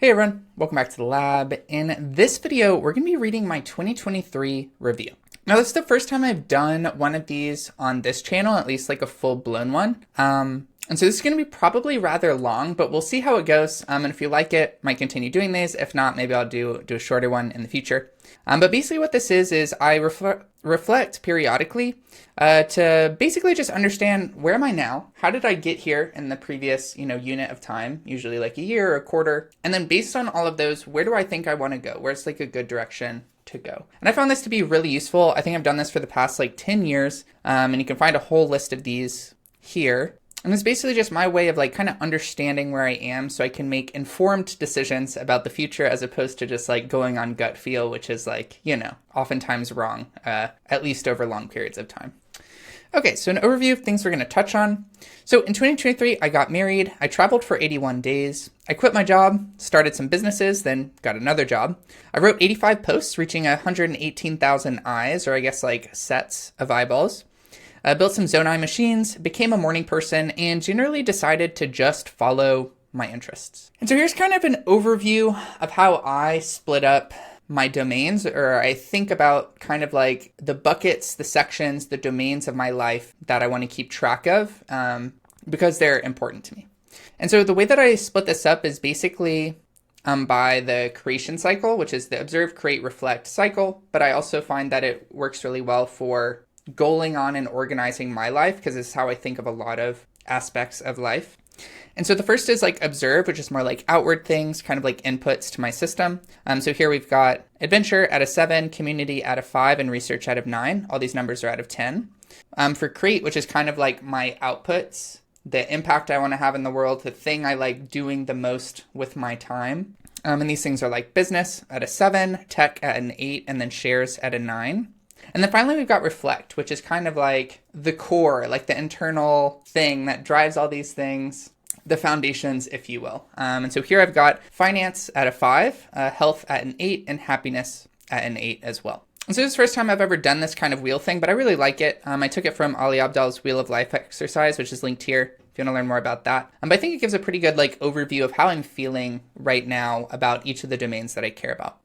Hey everyone, welcome back to the lab. In this video, we're going to be reading my 2023 review. Now, this is the first time I've done one of these on this channel, at least like a full-blown one. And so this is going to be probably rather long, but we'll see how it goes. And if you like it, might continue doing these. If not, maybe I'll do a shorter one in the future. But basically what this is I reflect periodically to basically just understand, where am I now? How did I get here in the previous, unit of time, usually like a year or a quarter? And then based on all of those, where do I think I want to go? Where's like a good direction to go? And I found this to be really useful. I think I've done this for the past like 10 years. And you can find a whole list of these here. And it's basically just my way of like kind of understanding where I am so I can make informed decisions about the future, as opposed to just like going on gut feel, which is like, oftentimes wrong, at least over long periods of time. Okay, so an overview of things we're going to touch on. So in 2023, I got married. I traveled for 81 days. I quit my job, started some businesses, then got another job. I wrote 85 posts, reaching 118,000 eyes, or I guess like sets of eyeballs. I built some Zonai machines, became a morning person, and generally decided to just follow my interests. And so here's kind of an overview of how I split up my domains, or I think about kind of like the buckets, the sections, the domains of my life that I want to keep track of because they're important to me. And so the way that I split this up is basically by the creation cycle, which is the observe, create, reflect cycle. But I also find that it works really well for goaling on and organizing my life, because this is how I think of a lot of aspects of life. And so the first is like observe, which is more like outward things, kind of like inputs to my system. So here we've got adventure out of 7, community out of 5, and research out of 9. All these numbers are out of 10. For create, which is kind of like my outputs, the impact I want to have in the world, the thing I like doing the most with my time. And these things are like business at a 7, tech at an 8, and then shares at a 9. And then finally, we've got reflect, which is kind of like the core, like the internal thing that drives all these things, the foundations, if you will. And so here I've got finance at a 5, health at an 8, and happiness at an 8 as well. And so this is the first time I've ever done this kind of wheel thing, but I really like it. I took it from Ali Abdaal's Wheel of Life exercise, which is linked here if you want to learn more about that. But I think it gives a pretty good like overview of how I'm feeling right now about each of the domains that I care about.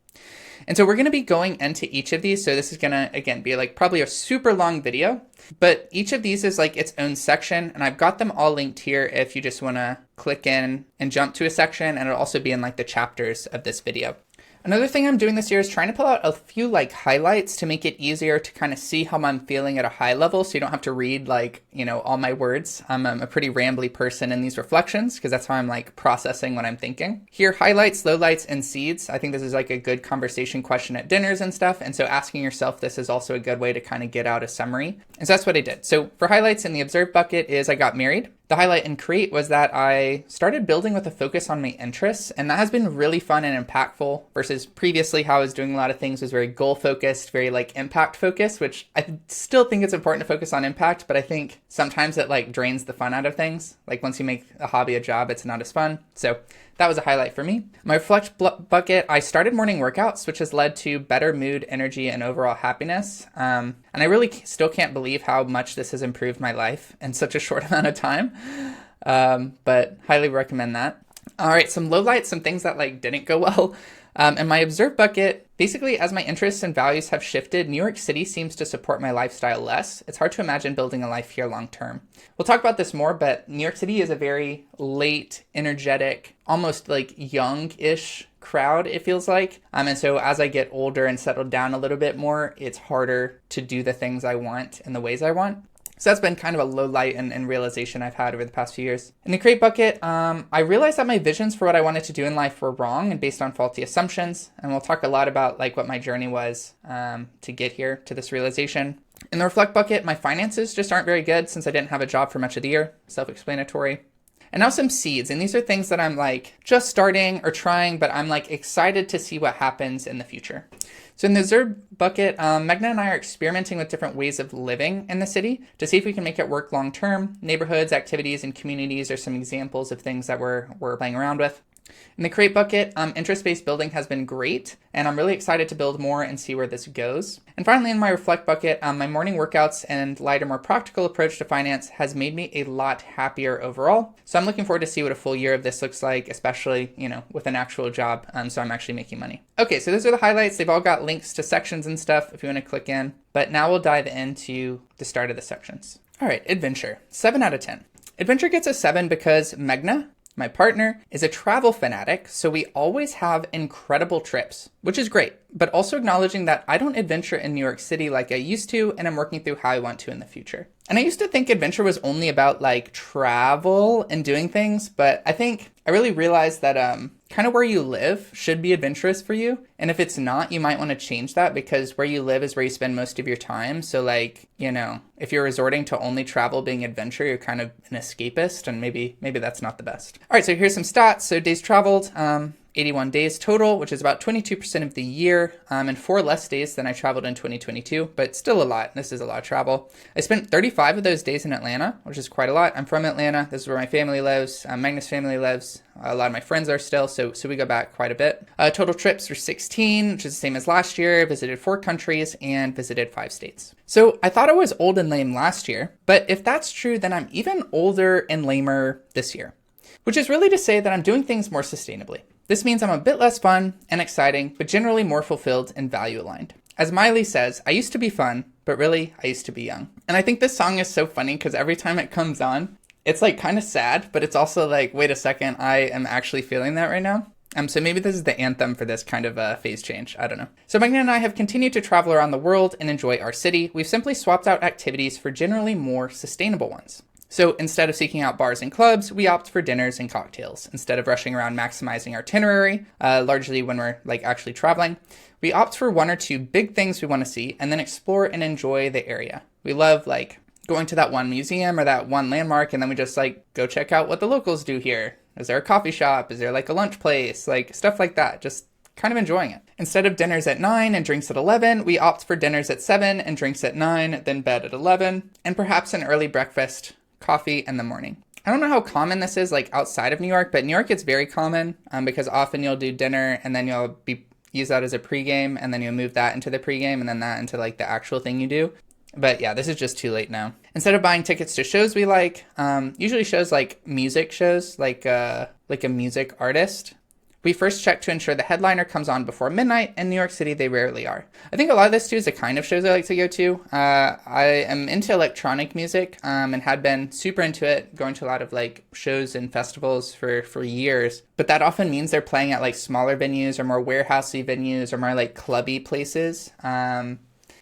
And so we're going to be going into each of these. So this is going to, again, be like probably a super long video, but each of these is like its own section. And I've got them all linked here if you just want to click in and jump to a section. And it'll also be in like the chapters of this video. Another thing I'm doing this year is trying to pull out a few like highlights to make it easier to kind of see how I'm feeling at a high level, so you don't have to read like, all my words. I'm a pretty rambly person in these reflections because that's how I'm like processing what I'm thinking. Here, highlights, lowlights, and seeds. I think this is like a good conversation question at dinners and stuff. And so asking yourself this is also a good way to kind of get out a summary. And so that's what I did. So for highlights in the observe bucket is I got married. The highlight in create was that I started building with a focus on my interests, and that has been really fun and impactful versus previously how I was doing a lot of things was very goal focused, very like impact focused, which I still think it's important to focus on impact, but I think sometimes it like drains the fun out of things. Like once you make a hobby a job, it's not as fun. So that was a highlight for me. My reflect bucket, I started morning workouts, which has led to better mood, energy, and overall happiness. And I really still can't believe how much this has improved my life in such a short amount of time. But highly recommend that. All right, some lowlights, some things that like didn't go well. And my observe bucket, basically as my interests and values have shifted, New York City seems to support my lifestyle less. It's hard to imagine building a life here long term. We'll talk about this more, but New York City is a very late, energetic, almost like young-ish crowd, it feels like. And so as I get older and settled down a little bit more, it's harder to do the things I want in the ways I want. So that's been kind of a low light and realization I've had over the past few years. In the create bucket, I realized that my visions for what I wanted to do in life were wrong and based on faulty assumptions. And we'll talk a lot about like what my journey was to get here to this realization. In the reflect bucket, my finances just aren't very good since I didn't have a job for much of the year. Self-explanatory. And now some seeds. And these are things that I'm like just starting or trying, but I'm like excited to see what happens in the future. So in the observe bucket, Meghna and I are experimenting with different ways of living in the city to see if we can make it work long term. Neighborhoods, activities, and communities are some examples of things that we're playing around with. In the crate bucket, interest-based building has been great, and I'm really excited to build more and see where this goes. And finally, in my reflect bucket, my morning workouts and lighter, more practical approach to finance has made me a lot happier overall. So I'm looking forward to see what a full year of this looks like, especially, with an actual job, so I'm actually making money. Okay, so those are the highlights. They've all got links to sections and stuff if you want to click in. But now we'll dive into the start of the sections. All right, adventure, 7 out of 10. Adventure gets a 7 because Meghna, my partner, is a travel fanatic, so we always have incredible trips, which is great, but also acknowledging that I don't adventure in New York City like I used to, and I'm working through how I want to in the future. And I used to think adventure was only about like travel and doing things, but I think I really realized that kind of where you live should be adventurous for you. And if it's not, you might want to change that, because where you live is where you spend most of your time. So like, if you're resorting to only travel being adventure, you're kind of an escapist, and maybe that's not the best. All right, so here's some stats. So days traveled, 81 days total, which is about 22% of the year, and 4 less days than I traveled in 2022, but still a lot. This is a lot of travel. I spent 35 of those days in Atlanta, which is quite a lot. I'm from Atlanta. This is where my family lives. Meghna's family lives. A lot of my friends are still, so we go back quite a bit. Total trips were 16, which is the same as last year. I visited 4 countries and visited 5 states. So I thought I was old and lame last year, but if that's true, then I'm even older and lamer this year, which is really to say that I'm doing things more sustainably. This means I'm a bit less fun and exciting, but generally more fulfilled and value aligned. As Miley says, I used to be fun, but really I used to be young. And I think this song is so funny because every time it comes on, it's like kind of sad, but it's also like, wait a second, I am actually feeling that right now. So maybe this is the anthem for this kind of phase change. I don't know. So Meghna and I have continued to travel around the world and enjoy our city. We've simply swapped out activities for generally more sustainable ones. So instead of seeking out bars and clubs, we opt for dinners and cocktails. Instead of rushing around maximizing our itinerary, largely when we're like actually traveling, we opt for 1 or 2 big things we want to see and then explore and enjoy the area. We love like going to that one museum or that one landmark, and then we just like go check out what the locals do here. Is there a coffee shop? Is there like a lunch place? Like stuff like that. Just kind of enjoying it. Instead of dinners at 9 and drinks at 11, we opt for dinners at 7 and drinks at 9, then bed at 11, and perhaps an early breakfast, coffee in the morning. I don't know how common this is like outside of New York, but New York it's very common because often you'll do dinner and then you'll use that as a pregame, and then you'll move that into the pregame and then that into like the actual thing you do. But yeah, this is just too late now. Instead of buying tickets to shows we like, usually shows like music shows, like a music artist, we first check to ensure the headliner comes on before midnight. In New York City, they rarely are. I think a lot of this too is the kind of shows I like to go to. I am into electronic music and had been super into it, going to a lot of like shows and festivals for years. But that often means they're playing at like smaller venues or more warehousey venues or more like clubby places.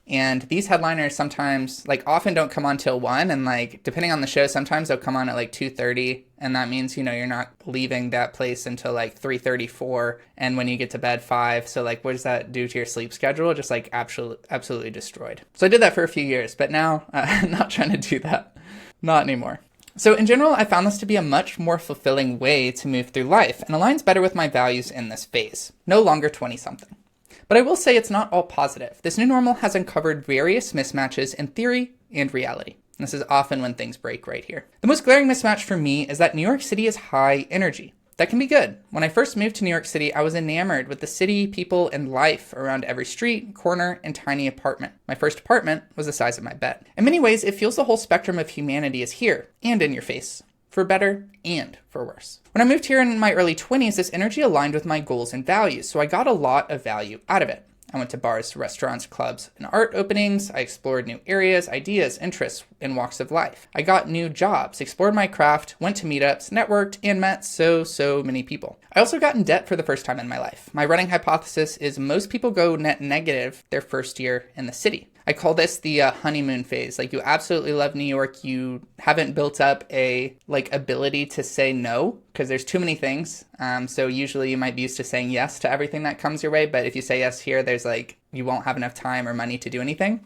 And these headliners sometimes, like often don't come on till 1, and like depending on the show, sometimes they'll come on at like 2:30, and that means, you're not leaving that place until like 3:34, and when you get to bed 5, so like what does that do to your sleep schedule? Just like absolutely destroyed. So I did that for a few years, but now I'm not trying to do that. Not anymore. So in general, I found this to be a much more fulfilling way to move through life, and aligns better with my values in this phase. No longer 20-something. But I will say it's not all positive. This new normal has uncovered various mismatches in theory and reality. This is often when things break right here. The most glaring mismatch for me is that New York City is high energy. That can be good. When I first moved to New York City, I was enamored with the city, people, and life around every street, corner, and tiny apartment. My first apartment was the size of my bed. In many ways, it feels the whole spectrum of humanity is here and in your face. For better and for worse. When I moved here in my early 20s, this energy aligned with my goals and values, so I got a lot of value out of it. I went to bars, restaurants, clubs, and art openings. I explored new areas, ideas, interests, and walks of life. I got new jobs, explored my craft, went to meetups, networked, and met so many people. I also got in debt for the first time in my life. My running hypothesis is most people go net negative their first year in the city. I call this the honeymoon phase. Like you absolutely love New York. You haven't built up a ability to say no because there's too many things. So usually you might be used to saying yes to everything that comes your way. But if you say yes here, there's you won't have enough time or money to do anything.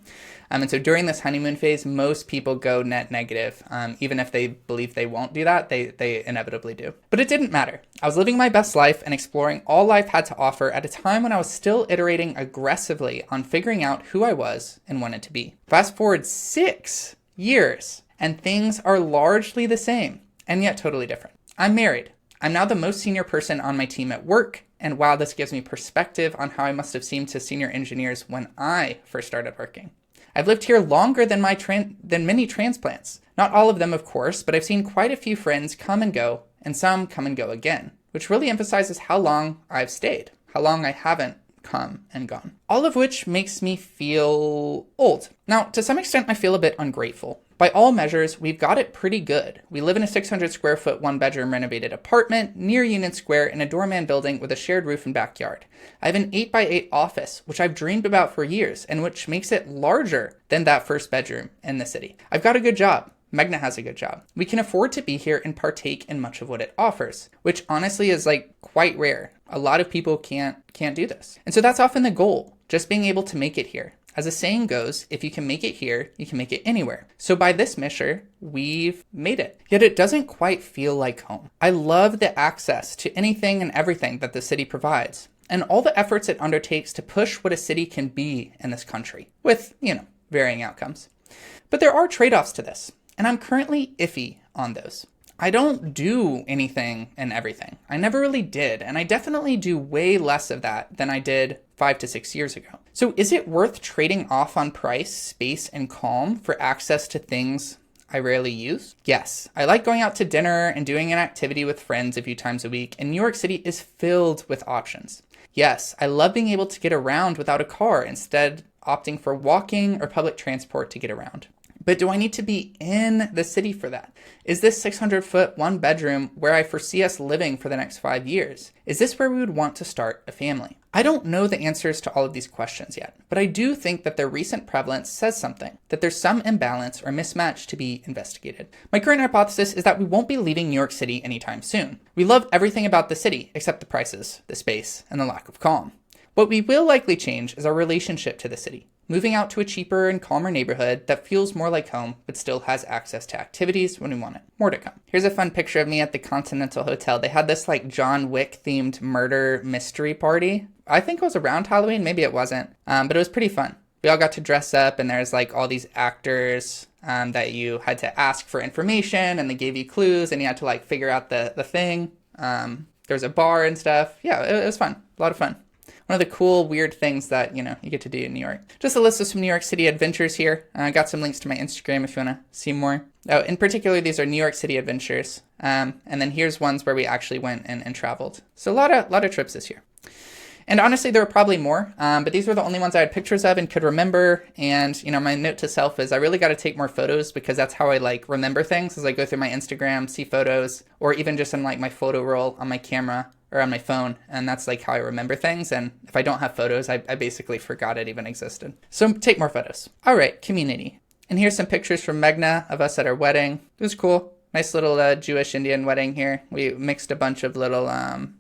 And so during this honeymoon phase, most people go net negative. Even if they believe they won't do that, they inevitably do. But it didn't matter. I was living my best life and exploring all life had to offer at a time when I was still iterating aggressively on figuring out who I was and wanted to be. Fast forward 6 years, and things are largely the same, and yet totally different. I'm married. I'm now the most senior person on my team at work, and wow, this gives me perspective on how I must have seemed to senior engineers when I first started working. I've lived here longer than many transplants. Not all of them, of course, but I've seen quite a few friends come and go, and some come and go again, which really emphasizes how long I've stayed, how long I haven't come and gone. All of which makes me feel old. Now, to some extent, I feel a bit ungrateful. By all measures, we've got it pretty good. We live in a 600 square foot, 1-bedroom renovated apartment near Union Square in a doorman building with a shared roof and backyard. I have an 8x8 office, which I've dreamed about for years, and which makes it larger than that first bedroom in the city. I've got a good job. Megna has a good job. We can afford to be here and partake in much of what it offers, which honestly is quite rare. A lot of people can't do this. And so that's often the goal, just being able to make it here. As the saying goes, if you can make it here, you can make it anywhere. So by this measure, we've made it. Yet it doesn't quite feel like home. I love the access to anything and everything that the city provides, and all the efforts it undertakes to push what a city can be in this country, with, varying outcomes. But there are trade-offs to this, and I'm currently iffy on those. I don't do anything and everything. I never really did, and I definitely do way less of that than I did 5 to 6 years ago. So is it worth trading off on price, space, and calm for access to things I rarely use? Yes. I like going out to dinner and doing an activity with friends a few times a week, and New York City is filled with options. Yes, I love being able to get around without a car, instead opting for walking or public transport to get around. But do I need to be in the city for that? Is this 600 foot, 1-bedroom where I foresee us living for the next 5 years? Is this where we would want to start a family? I don't know the answers to all of these questions yet, but I do think that their recent prevalence says something, that there's some imbalance or mismatch to be investigated. My current hypothesis is that we won't be leaving New York City anytime soon. We love everything about the city, except the prices, the space, and the lack of calm. What we will likely change is our relationship to the city, moving out to a cheaper and calmer neighborhood that feels more like home, but still has access to activities when we want it. More to come. Here's a fun picture of me at the Continental Hotel. They had this John Wick themed murder mystery party. I think it was around Halloween, maybe it wasn't, but it was pretty fun. We all got to dress up, and there's all these actors that you had to ask for information, and they gave you clues, and you had to figure out the thing. There was a bar and stuff. Yeah, it was fun. A lot of fun. One of the cool, weird things that, you get to do in New York. Just a list of some New York City adventures here. I got some links to my Instagram if you want to see more. Oh, in particular, these are New York City adventures. And then here's ones where we actually went and traveled. So a lot of trips this year. And honestly, there were probably more, but these were the only ones I had pictures of and could remember. And, my note to self is I really got to take more photos, because that's how I remember things as I go through my Instagram, see photos, or even just in my photo roll on my camera or on my phone. And that's how I remember things. And if I don't have photos, I basically forgot it even existed. So take more photos. All right, community. And here's some pictures from Megna of us at our wedding. It was cool. Nice little Jewish Indian wedding here. We mixed a bunch of little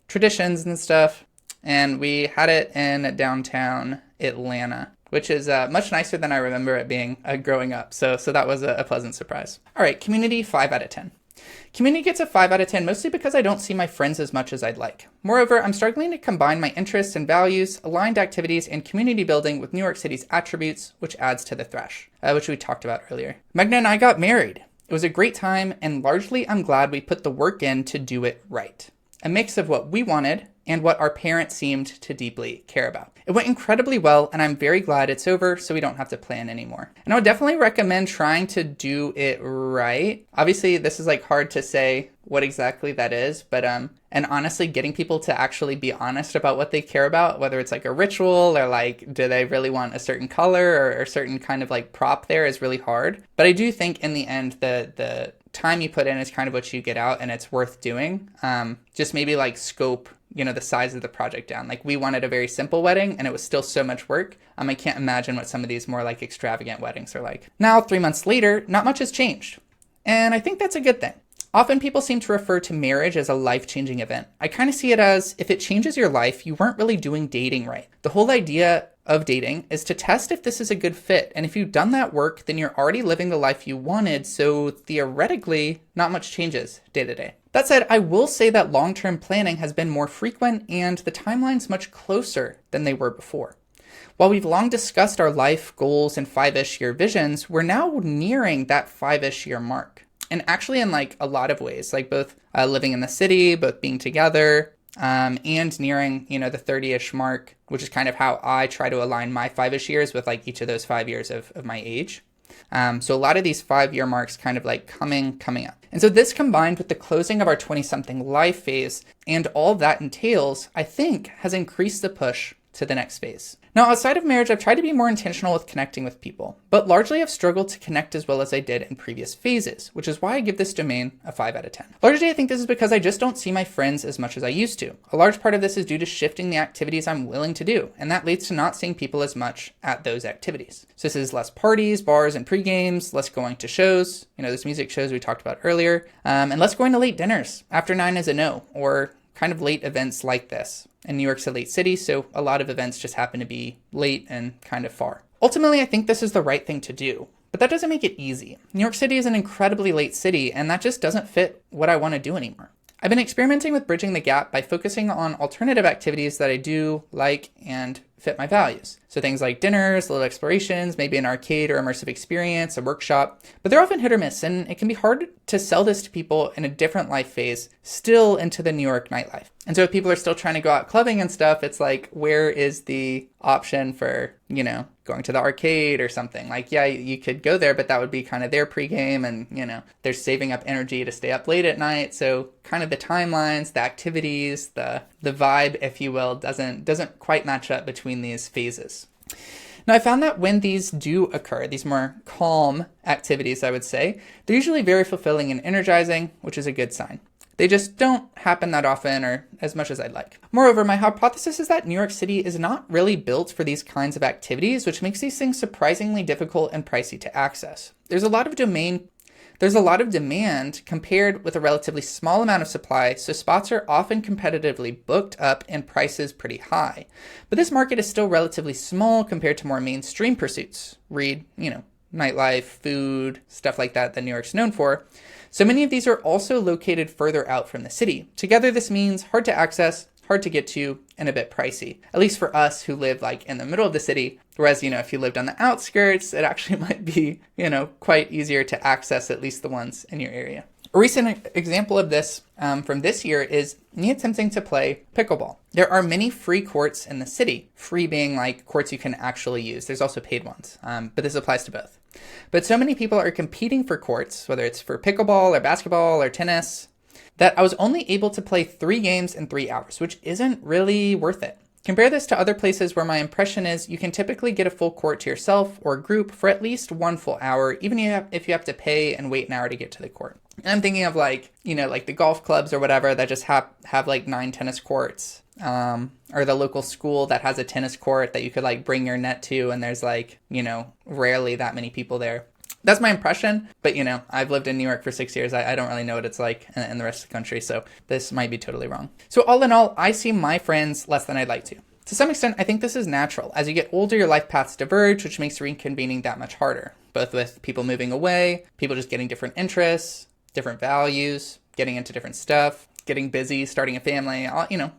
traditions and stuff. And we had it in downtown Atlanta, which is much nicer than I remember it being growing up. So that was a pleasant surprise. All right, community, 5 out of 10. Community gets a 5 out of 10 mostly because I don't see my friends as much as I'd like. Moreover, I'm struggling to combine my interests and values, aligned activities, and community building with New York City's attributes, which adds to the thresh, which we talked about earlier. Megna and I got married. It was a great time, and largely I'm glad we put the work in to do it right. A mix of what we wanted and what our parents seemed to deeply care about. It went incredibly well, and I'm very glad it's over so we don't have to plan anymore. And I would definitely recommend trying to do it right. Obviously, this is hard to say what exactly that is, but and honestly, getting people to actually be honest about what they care about, whether it's a ritual or do they really want a certain color or certain kind of prop there, is really hard. But I do think in the end, the time you put in is kind of what you get out, and it's worth doing. Just maybe scope the size of the project down. We wanted a very simple wedding, and it was still so much work. I can't imagine what some of these more extravagant weddings are like. Now, 3 months later, not much has changed. And I think that's a good thing. Often people seem to refer to marriage as a life-changing event. I kind of see it as, if it changes your life, you weren't really doing dating right. The whole idea of dating is to test if this is a good fit. And if you've done that work, then you're already living the life you wanted. So theoretically, not much changes day to day. That said, I will say that long-term planning has been more frequent, and the timeline's much closer than they were before. While we've long discussed our life goals and 5-ish year visions, we're now nearing that 5-ish year mark. And actually in like a lot of ways, like both living in the city, both being together, and nearing, the 30-ish mark, which is kind of how I try to align my 5-ish years with like each of those 5 years of my age. So a lot of these 5-year marks kind of like coming up. And so this combined with the closing of our 20-something life phase and all that entails, I think, has increased the push to the next phase. Now, outside of marriage, I've tried to be more intentional with connecting with people, but largely I've struggled to connect as well as I did in previous phases, which is why I give this domain a 5 out of 10. Largely, I think this is because I just don't see my friends as much as I used to. A large part of this is due to shifting the activities I'm willing to do, and that leads to not seeing people as much at those activities. So this is less parties, bars, and pre-games, less going to shows, those music shows we talked about earlier, and less going to late dinners. After 9 is a no, or kind of late events like this. And New York's a late city, so a lot of events just happen to be late and kind of far. Ultimately, I think this is the right thing to do, but that doesn't make it easy. New York City is an incredibly late city, and that just doesn't fit what I want to do anymore. I've been experimenting with bridging the gap by focusing on alternative activities that I do like and fit my values. So things like dinners, little explorations, maybe an arcade or immersive experience, a workshop, but they're often hit or miss, and it can be hard to sell this to people in a different life phase, still into the New York nightlife. And so if people are still trying to go out clubbing and stuff, it's like, where is the option for, going to the arcade or something? Like, yeah, you could go there, but that would be kind of their pregame, and, they're saving up energy to stay up late at night. So kind of the timelines, the activities, the vibe, if you will, doesn't quite match up between these phases. Now, I found that when these do occur, these more calm activities, I would say, they're usually very fulfilling and energizing, which is a good sign. They just don't happen that often or as much as I'd like. Moreover, my hypothesis is that New York City is not really built for these kinds of activities, which makes these things surprisingly difficult and pricey to access. There's a lot of demand compared with a relatively small amount of supply, so spots are often competitively booked up and prices pretty high. But this market is still relatively small compared to more mainstream pursuits. Read, nightlife, food, stuff like that New York's known for. So many of these are also located further out from the city. Together, this means hard to access, hard to get to, and a bit pricey, at least for us who live like in the middle of the city. Whereas, if you lived on the outskirts, it actually might be, quite easier to access at least the ones in your area. A recent example of this from this year is me attempting to play pickleball. There are many free courts in the city, free being like courts you can actually use. There's also paid ones, but this applies to both. But so many people are competing for courts, whether it's for pickleball or basketball or tennis, that I was only able to play 3 games in 3 hours, which isn't really worth it. Compare this to other places where my impression is you can typically get a full court to yourself or a group for at least 1 full hour, even if you have to pay and wait an hour to get to the court. And I'm thinking of like the golf clubs or whatever that just have like 9 tennis courts, or the local school that has a tennis court that you could like bring your net to, and there's like, rarely that many people there. That's my impression, but I've lived in New York for 6 years. I don't really know what it's like in the rest of the country, so this might be totally wrong. So all in all, I see my friends less than I'd like to. To some extent, I think this is natural. As you get older, your life paths diverge, which makes reconvening that much harder, both with people moving away, people just getting different interests, different values, getting into different stuff, getting busy, starting a family,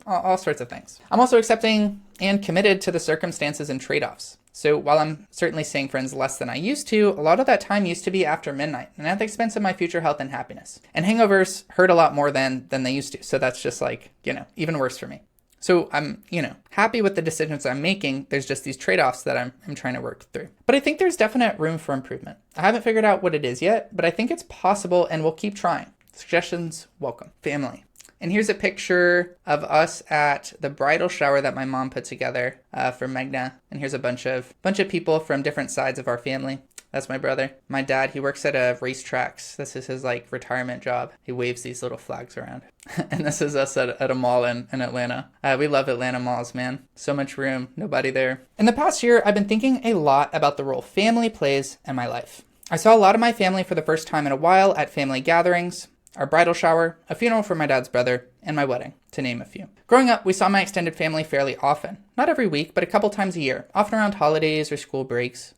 all sorts of things. I'm also accepting and committed to the circumstances and trade-offs. So while I'm certainly seeing friends less than I used to, a lot of that time used to be after midnight and at the expense of my future health and happiness. And hangovers hurt a lot more than they used to. So that's just like, even worse for me. So I'm, happy with the decisions I'm making. There's just these trade-offs that I'm trying to work through. But I think there's definite room for improvement. I haven't figured out what it is yet, but I think it's possible and we'll keep trying. Suggestions, welcome. Family. And here's a picture of us at the bridal shower that my mom put together for Megna. And here's a bunch of people from different sides of our family. That's my brother. My dad, he works at a racetracks. This is his retirement job. He waves these little flags around. And this is us at a mall in Atlanta. We love Atlanta malls, man. So much room, nobody there. In the past year, I've been thinking a lot about the role family plays in my life. I saw a lot of my family for the first time in a while at family gatherings, our bridal shower, a funeral for my dad's brother, and my wedding, to name a few. Growing up, we saw my extended family fairly often. Not every week, but a couple times a year, often around holidays or school breaks.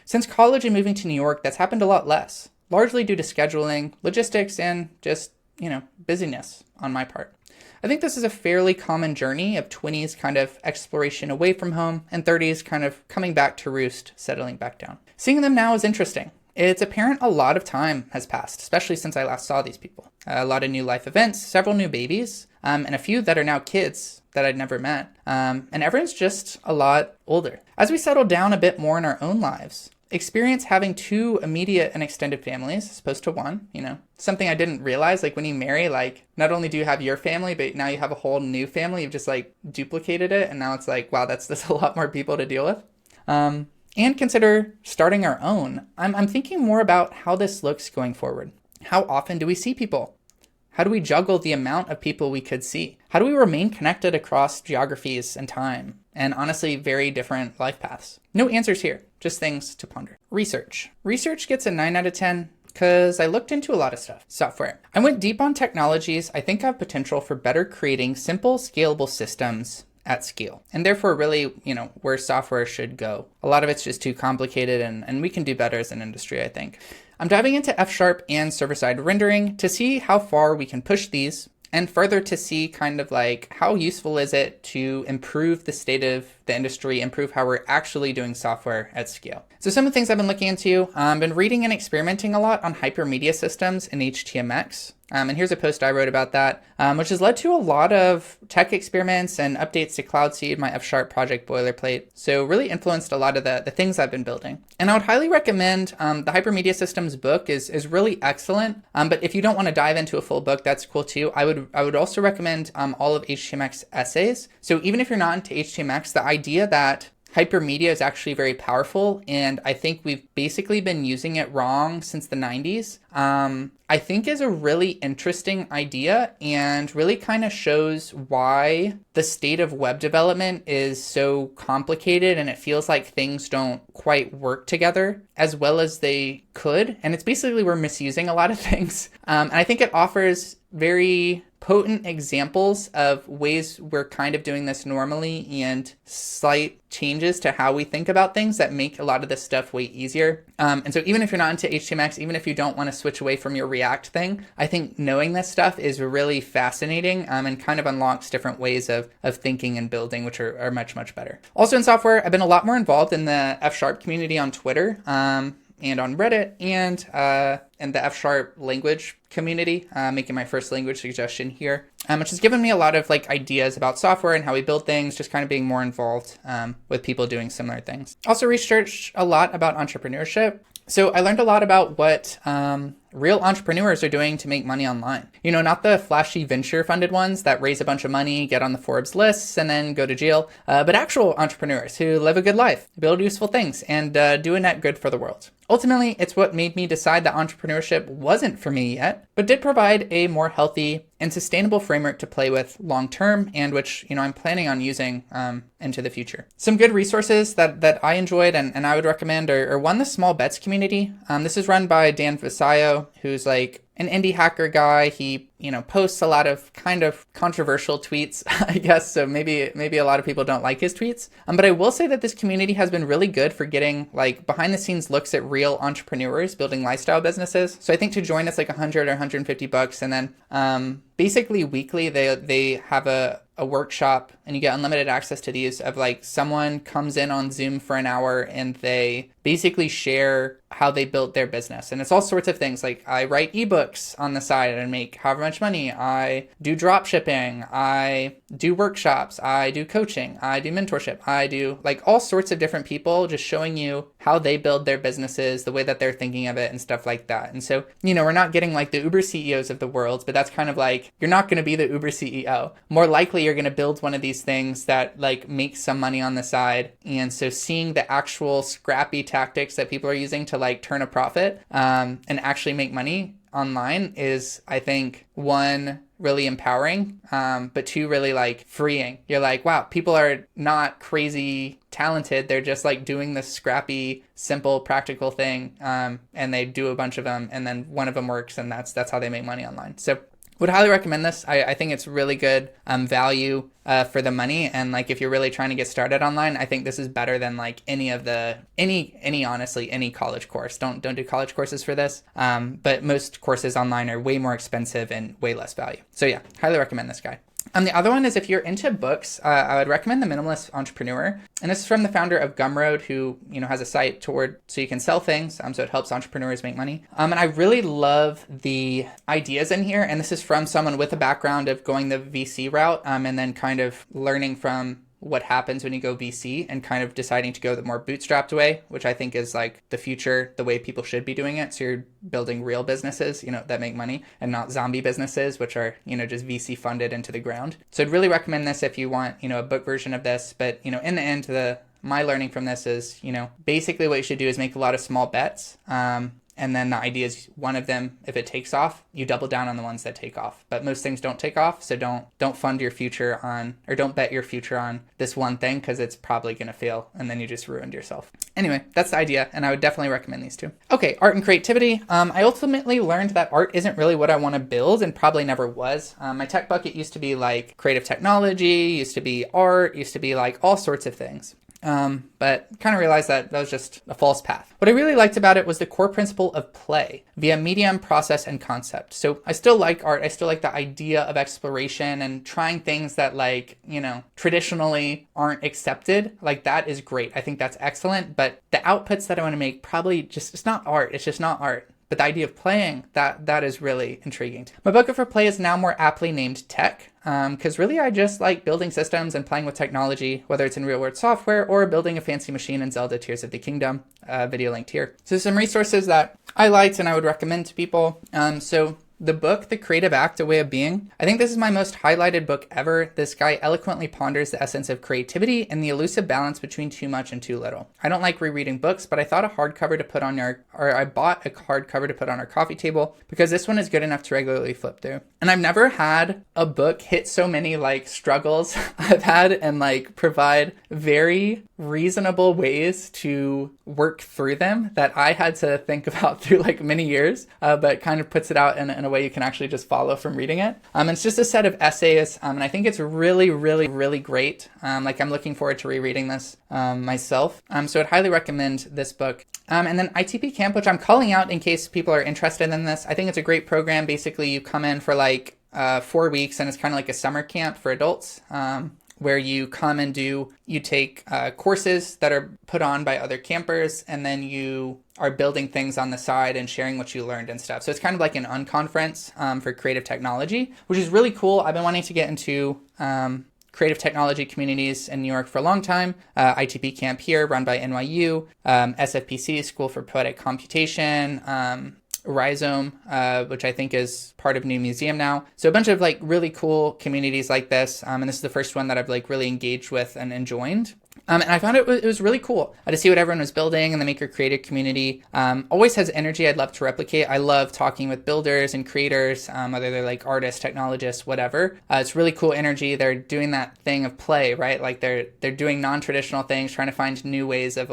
Since college and moving to New York, that's happened a lot less, largely due to scheduling, logistics, and just, busyness on my part. I think this is a fairly common journey of 20s kind of exploration away from home and 30s kind of coming back to roost, settling back down. Seeing them now is interesting. it's apparent a lot of time has passed, especially since I last saw these people. A lot of new life events, several new babies, and a few that are now kids that I'd never met. And everyone's just a lot older. As we settle down a bit more in our own lives, experience having 2 immediate and extended families as opposed to 1, something I didn't realize, like when you marry, like not only do you have your family, but now you have a whole new family. You've just like duplicated it. And now it's like, wow, that's a lot more people to deal with. And consider starting our own. I'm thinking more about how this looks going forward. How often do we see people? How do we juggle the amount of people we could see? How do we remain connected across geographies and time? And honestly, very different life paths. No answers here, just things to ponder. Research. Research gets a 9 out of 10 because I looked into a lot of stuff. Software. I went deep on technologies I think have potential for better creating simple, scalable systems at scale, and therefore really, where software should go. A lot of it's just too complicated, and we can do better as an industry, I think. I'm diving into F# and server-side rendering to see how far we can push these, and further to see kind of like how useful is it to improve the state of the industry, improve how we're actually doing software at scale. So some of the things I've been looking into, I've been reading and experimenting a lot on hypermedia systems in HTMX. And here's a post I wrote about that, which has led to a lot of tech experiments and updates to Cloud Seed, my F# project boilerplate. So really influenced a lot of the things I've been building. And I would highly recommend the Hypermedia Systems book is really excellent. But if you don't want to dive into a full book, that's cool too. I would also recommend all of HTMX essays. So even if you're not into HTMX, the idea that hypermedia is actually very powerful, and I think we've basically been using it wrong since the 90s, I think is a really interesting idea and really kind of shows why the state of web development is so complicated and it feels like things don't quite work together as well as they could. And it's basically we're misusing a lot of things. And I think it offers very potent examples of ways we're kind of doing this normally and slight changes to how we think about things that make a lot of this stuff way easier. And so even if you're not into HTMX, even if you don't want to switch away from your React thing, I think knowing this stuff is really fascinating and kind of unlocks different ways of thinking and building, which are much, much better. Also in software, I've been a lot more involved in the F# community on Twitter and on Reddit and the F# language community, making my first language suggestion here, which has given me a lot of like ideas about software and how we build things, just kind of being more involved with people doing similar things. Also researched a lot about entrepreneurship. So I learned a lot about what real entrepreneurs are doing to make money online. Not the flashy venture funded ones that raise a bunch of money, get on the Forbes lists, and then go to jail, but actual entrepreneurs who live a good life, build useful things, and do a net good for the world. Ultimately, it's what made me decide that entrepreneurship wasn't for me yet, but did provide a more healthy and sustainable framework to play with long term, and which I'm planning on using into the future. Some good resources that I enjoyed and I would recommend are one, the Small Bets community. This is run by Dan Visayo, who's like an indie hacker guy. He posts a lot of kind of controversial tweets, I guess. So maybe a lot of people don't like his tweets. But I will say that this community has been really good for getting like behind the scenes looks at real entrepreneurs building lifestyle businesses. So I think to join it's like $100 or $150, and then basically weekly they have a workshop, and you get unlimited access to these of like someone comes in on Zoom for an hour and they basically share how they built their business. And it's all sorts of things. Like I write ebooks on the side and make however much money. I do drop shipping. I do workshops. I do coaching. I do mentorship. I do like all sorts of different people just showing you how they build their businesses, the way that they're thinking of it and stuff like that. And so, we're not getting like the Uber CEOs of the world, but that's kind of like, you're not going to be the Uber CEO. More likely you're going to build one of these things that like makes some money on the side. And so seeing the actual scrappy tactics that people are using to like turn a profit and actually make money online is, I think, one, really empowering, but two, really like freeing. You're like, wow, people are not crazy talented. They're just like doing this scrappy, simple, practical thing. And they do a bunch of them, and then one of them works, and that's how they make money online. So would highly recommend this. I think it's really good value for the money. And like, if you're really trying to get started online, I think this is better than like honestly, any college course. Don't do college courses for this. But most courses online are way more expensive and way less value. So yeah, highly recommend this guy. The other one is if you're into books, I would recommend The Minimalist Entrepreneur. And this is from the founder of Gumroad, who, has a site so you can sell things. So it helps entrepreneurs make money. And I really love the ideas in here. And this is from someone with a background of going the VC route, and then kind of learning from what happens when you go VC and kind of deciding to go the more bootstrapped way, which I think is like the future, the way people should be doing it. So you're building real businesses, that make money, and not zombie businesses, which are, just VC funded into the ground. So I'd really recommend this if you want, a book version of this. But, in the end, my learning from this is, basically what you should do is make a lot of small bets. And then the idea is one of them, if it takes off, you double down on the ones that take off. But most things don't take off, so don't fund your future on, or don't bet your future on this one thing, because it's probably going to fail, and then you just ruined yourself. Anyway, that's the idea, and I would definitely recommend these two. Okay, art and creativity. I ultimately learned that art isn't really what I want to build, and probably never was. My tech bucket used to be like creative technology, used to be art, used to be like all sorts of things. But kind of realized that was just a false path. What I really liked about it was the core principle of play via medium, process, and concept. So I still like art. I still like the idea of exploration and trying things that traditionally aren't accepted. Like that is great. I think that's excellent. But the outputs that I want to make probably it's not art. It's just not art. But the idea of playing, that is really intriguing. My bucket for play is now more aptly named tech, because really I just like building systems and playing with technology, whether it's in real-world software or building a fancy machine in Zelda Tears of the Kingdom, video linked here. So some resources that I liked and I would recommend to people. So the book, The Creative Act, A Way of Being. I think this is my most highlighted book ever. This guy eloquently ponders the essence of creativity and the elusive balance between too much and too little. I don't like rereading books, but I thought a hardcover to put on I bought a hardcover to put on our coffee table because this one is good enough to regularly flip through. And I've never had a book hit so many struggles I've had and provide very reasonable ways to work through them that I had to think about through many years, but kind of puts it out in a way you can actually just follow from reading it. It's just a set of essays, and I think it's really, really, really great. I'm looking forward to rereading this myself. So I'd highly recommend this book. And then ITP Camp, which I'm calling out in case people are interested in this. I think it's a great program. Basically, you come in for 4 weeks, and it's kind of like a summer camp for adults. Where you come and you take courses that are put on by other campers, and then you are building things on the side and sharing what you learned and stuff. So it's kind of like an unconference for creative technology, which is really cool. I've been wanting to get into creative technology communities in New York for a long time. ITP Camp here, run by NYU, SFPC, School for Poetic Computation, Rhizome, which I think is part of New Museum now. So a bunch of really cool communities like this. And this is the first one that I've really engaged with and joined. And I found it was really cool to see what everyone was building, and the Maker Creative community always has energy I'd love to replicate. I love talking with builders and creators, whether they're artists, technologists, whatever. It's really cool energy. They're doing that thing of play, right? They're doing non-traditional things, trying to find new ways of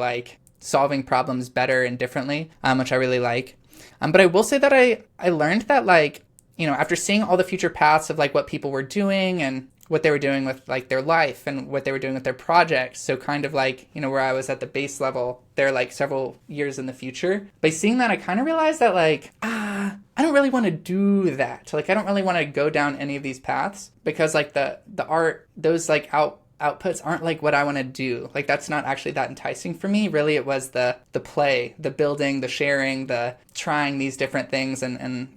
solving problems better and differently, which I really like. But I will say that I learned that after seeing all the future paths of what people were doing and what they were doing with their life and what they were doing with their projects. So kind of where I was at the base level, they're several years in the future. By seeing that, I kind of realized that I don't really want to do that. I don't really want to go down any of these paths because the art, those outputs aren't what I want to do. That's not actually that enticing for me. Really, it was the play, the building, the sharing, the trying these different things and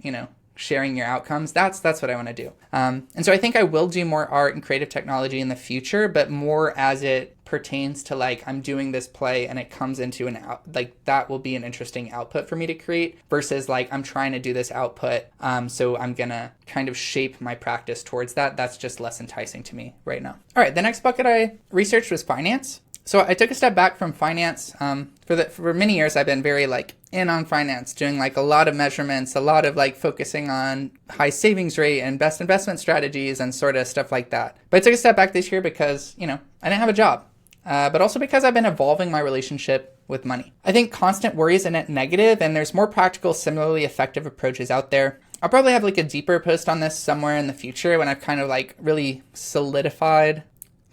sharing your outcomes. That's what I want to do. And so I think I will do more art and creative technology in the future, but more as it pertains to I'm doing this play and it comes into an out, that will be an interesting output for me to create versus I'm trying to do this output. So I'm gonna kind of shape my practice towards that. That's just less enticing to me right now. All right, the next bucket I researched was finance. So I took a step back from finance. For many years, I've been very in on finance, doing a lot of measurements, a lot of focusing on high savings rate and best investment strategies and sort of stuff like that. But I took a step back this year because, I didn't have a job, but also because I've been evolving my relationship with money. I think constant worry is a net negative, and there's more practical, similarly effective approaches out there. I'll probably have a deeper post on this somewhere in the future when I've kind of really solidified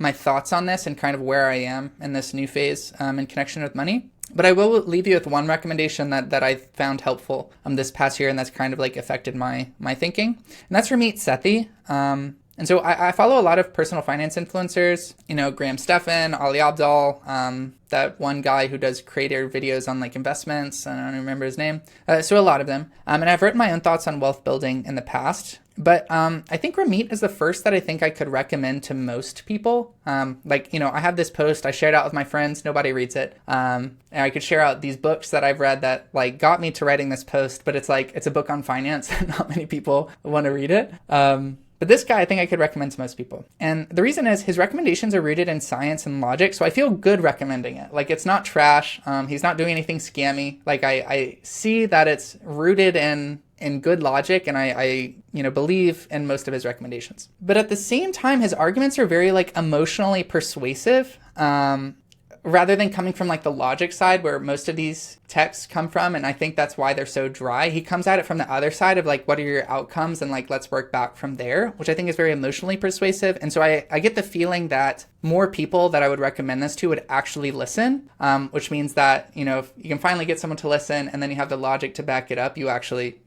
my thoughts on this and kind of where I am in this new phase in connection with money. But I will leave you with one recommendation that I found helpful this past year, and that's kind of affected my thinking. And that's from Meet Sethi. And And so I follow a lot of personal finance influencers, Graham Stephan, Ali Abdaal, that one guy who does creator videos on like investments. I don't remember his name. So a lot of them. And I've written my own thoughts on wealth building in the past. But I think Ramit is the first that I think I could recommend to most people. I have this post, I shared out with my friends, nobody reads it. And I could share out these books that I've read that like got me to writing this post, but it's a book on finance and not many people want to read it. But this guy, I think I could recommend to most people. And the reason is his recommendations are rooted in science and logic. So I feel good recommending it. Like it's not trash. He's not doing anything scammy. Like I see that it's rooted in good logic, and I believe in most of his recommendations. But at the same time, his arguments are very like emotionally persuasive, rather than coming from like the logic side where most of these texts come from. And I think that's why they're so dry. He comes at it from the other side of like, what are your outcomes? And like, let's work back from there, which I think is very emotionally persuasive. And so I get the feeling that more people that I would recommend this to would actually listen, which means that, if you can finally get someone to listen and then you have the logic to back it up, you actually,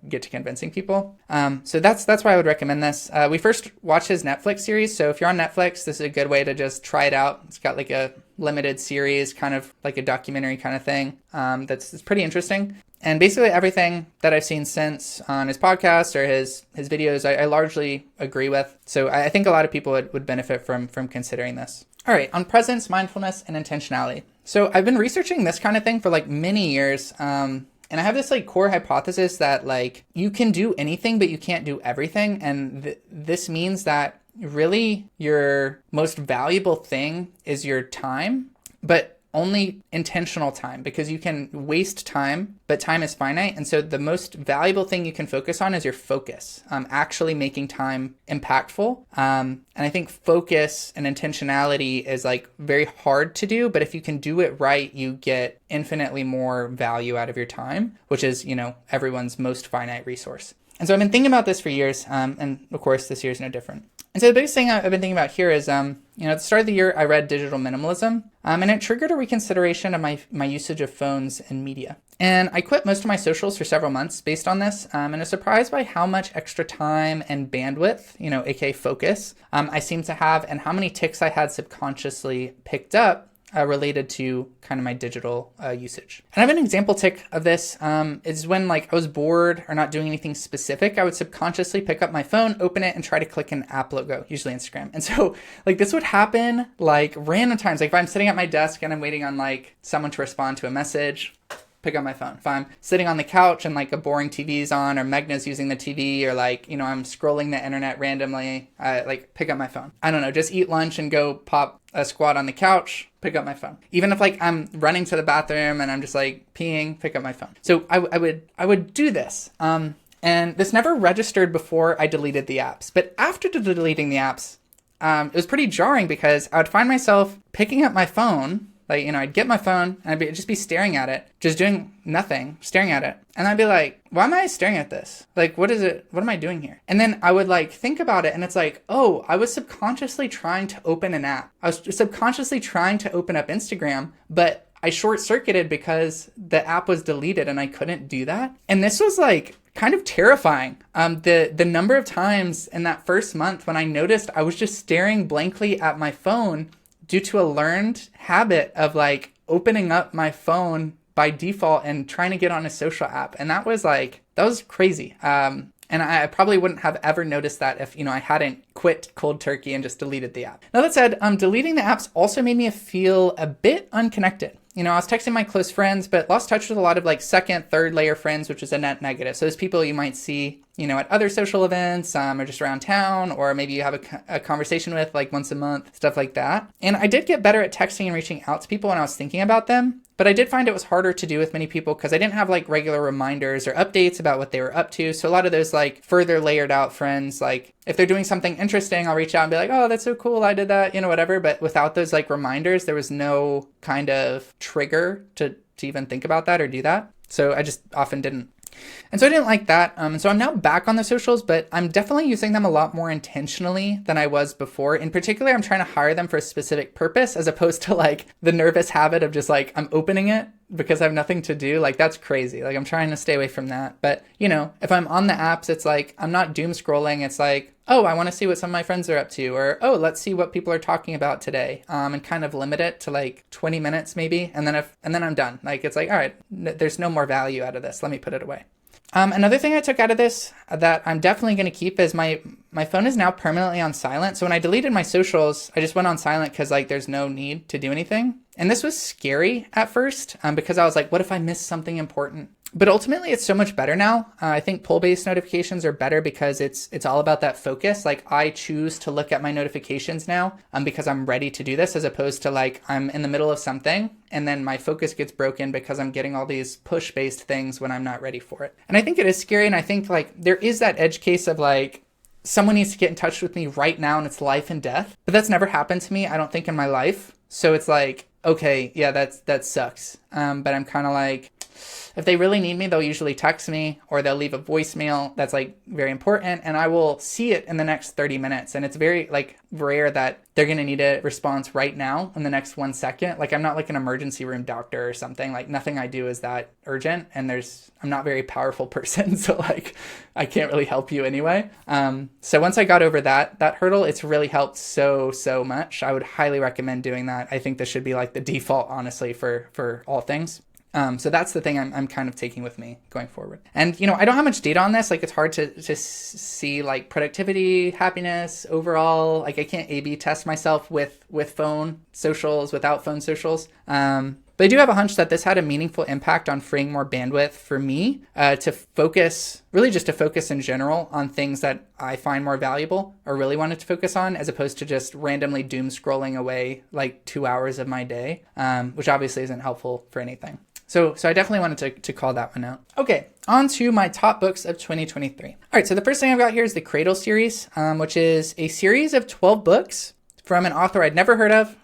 get to convincing people. So that's why I would recommend this. We first watched his Netflix series. So if you're on Netflix, this is a good way to just try it out. It's got like a limited series, kind of like a documentary kind of thing. That's pretty interesting. And basically everything that I've seen since on his podcast or his videos, I largely agree with. So I think a lot of people would benefit from considering this. All right, on presence, mindfulness, and intentionality. So I've been researching this kind of thing for like many years. And I have this like core hypothesis that like you can do anything, but you can't do everything. And this means that really your most valuable thing is your time, but only intentional time, because you can waste time, but time is finite. And so the most valuable thing you can focus on is your focus, actually making time impactful. And I think focus and intentionality is like very hard to do, but if you can do it right, you get infinitely more value out of your time, which is, everyone's most finite resource. And so I've been thinking about this for years. And of course, this year is no different. And so the biggest thing I've been thinking about here is, at the start of the year, I read Digital Minimalism, and it triggered a reconsideration of my usage of phones and media. And I quit most of my socials for several months based on this, and I was surprised by how much extra time and bandwidth, aka focus, I seem to have, and how many tics I had subconsciously picked up related to kind of my digital usage. And I have an example tic of this is when like I was bored or not doing anything specific, I would subconsciously pick up my phone, open it, and try to click an app logo, usually Instagram. And so like this would happen like random times. Like if I'm sitting at my desk and I'm waiting on like someone to respond to a message, pick up my phone. If I'm sitting on the couch and like a boring TV's on, or Megna's using the TV, or like, I'm scrolling the internet randomly, like pick up my phone. I don't know, just eat lunch and go pop a squat on the couch, pick up my phone. Even if like I'm running to the bathroom and I'm just like peeing, pick up my phone. So I would do this. And this never registered before I deleted the apps. But after deleting the apps, it was pretty jarring because I would find myself picking up my phone. Like, I'd get my phone and I'd just be staring at it, just doing nothing, staring at it. And I'd be like, why am I staring at this? Like, what is it? What am I doing here? And then I would like think about it, and it's like, oh, I was subconsciously trying to open an app. I was subconsciously trying to open up Instagram, but I short-circuited because the app was deleted and I couldn't do that. And this was like kind of terrifying. The number of times in that first month when I noticed I was just staring blankly at my phone due to a learned habit of like opening up my phone by default and trying to get on a social app. And that was crazy. And I probably wouldn't have ever noticed that if, I hadn't quit cold turkey and just deleted the app. Now that said, deleting the apps also made me feel a bit unconnected. I was texting my close friends, but lost touch with a lot of like second, third layer friends, which is a net negative. So there's people you might see, at other social events, or just around town, or maybe you have a conversation with like once a month, stuff like that. And I did get better at texting and reaching out to people when I was thinking about them. But I did find it was harder to do with many people because I didn't have like regular reminders or updates about what they were up to. So a lot of those like further layered out friends, like if they're doing something interesting, I'll reach out and be like, oh, that's so cool, I did that, whatever. But without those like reminders, there was no kind of trigger to even think about that or do that. So I just often didn't. And so I didn't like that. And so I'm now back on the socials, but I'm definitely using them a lot more intentionally than I was before. In particular, I'm trying to hire them for a specific purpose as opposed to like the nervous habit of just like, I'm opening it because I have nothing to do, like that's crazy. Like I'm trying to stay away from that. But you know, if I'm on the apps, it's like I'm not doom scrolling. It's like, oh, I want to see what some of my friends are up to, or oh, let's see what people are talking about today, and kind of limit it to like 20 minutes maybe, and then I'm done. Like it's like, all right, there's no more value out of this. Let me put it away. Another thing I took out of this that I'm definitely going to keep is my phone is now permanently on silent. So when I deleted my socials, I just went on silent because like there's no need to do anything. And this was scary at first because I was like, what if I miss something important? But ultimately, it's so much better now. I think pull-based notifications are better because it's all about that focus. Like I choose to look at my notifications now because I'm ready to do this, as opposed to like I'm in the middle of something and then my focus gets broken because I'm getting all these push-based things when I'm not ready for it. And I think it is scary. And I think like there is that edge case of like someone needs to get in touch with me right now and it's life and death. But that's never happened to me, I don't think, in my life. So it's like, okay, yeah, that sucks. But I'm kind of like, if they really need me, they'll usually text me or they'll leave a voicemail that's like very important, and I will see it in the next 30 minutes. And it's very like rare that they're going to need a response right now in the next 1 second. Like I'm not like an emergency room doctor or something. Like nothing I do is that urgent, and I'm not a very powerful person. So like I can't really help you anyway. So once I got over that hurdle, it's really helped so much. I would highly recommend doing that. I think this should be like the default, honestly, for all things. So that's the thing I'm kind of taking with me going forward. And, you know, I don't have much data on this. Like it's hard to see like productivity, happiness, overall. Like I can't A/B test myself with phone socials, without phone socials. But I do have a hunch that this had a meaningful impact on freeing more bandwidth for me to focus, really just to focus in general on things that I find more valuable or really wanted to focus on, as opposed to just randomly doom scrolling away like 2 hours of my day, which obviously isn't helpful for anything. So I definitely wanted to call that one out. Okay, on to my top books of 2023. All right, so the first thing I've got here is the Cradle series, which is a series of 12 books from an author I'd never heard of.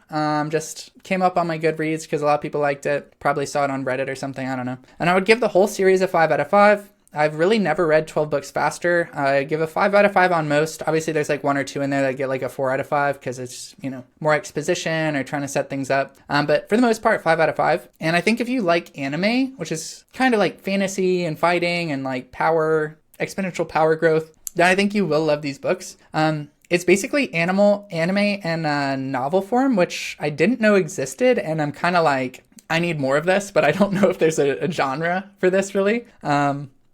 Just came up on my Goodreads because a lot of people liked it. Probably saw it on Reddit or something, I don't know. And I would give the whole series a 5 out of 5. I've really never read 12 books faster. I give a 5 out of 5 on most. Obviously, there's like 1 or 2 in there that get like a 4 out of 5 because it's, you know, more exposition or trying to set things up. But for the most part, 5 out of 5. And I think if you like anime, which is kind of like fantasy and fighting and like power, exponential power growth, then I think you will love these books. It's basically anime and novel form, which I didn't know existed. And I'm kind of like, I need more of this, but I don't know if there's a genre for this really.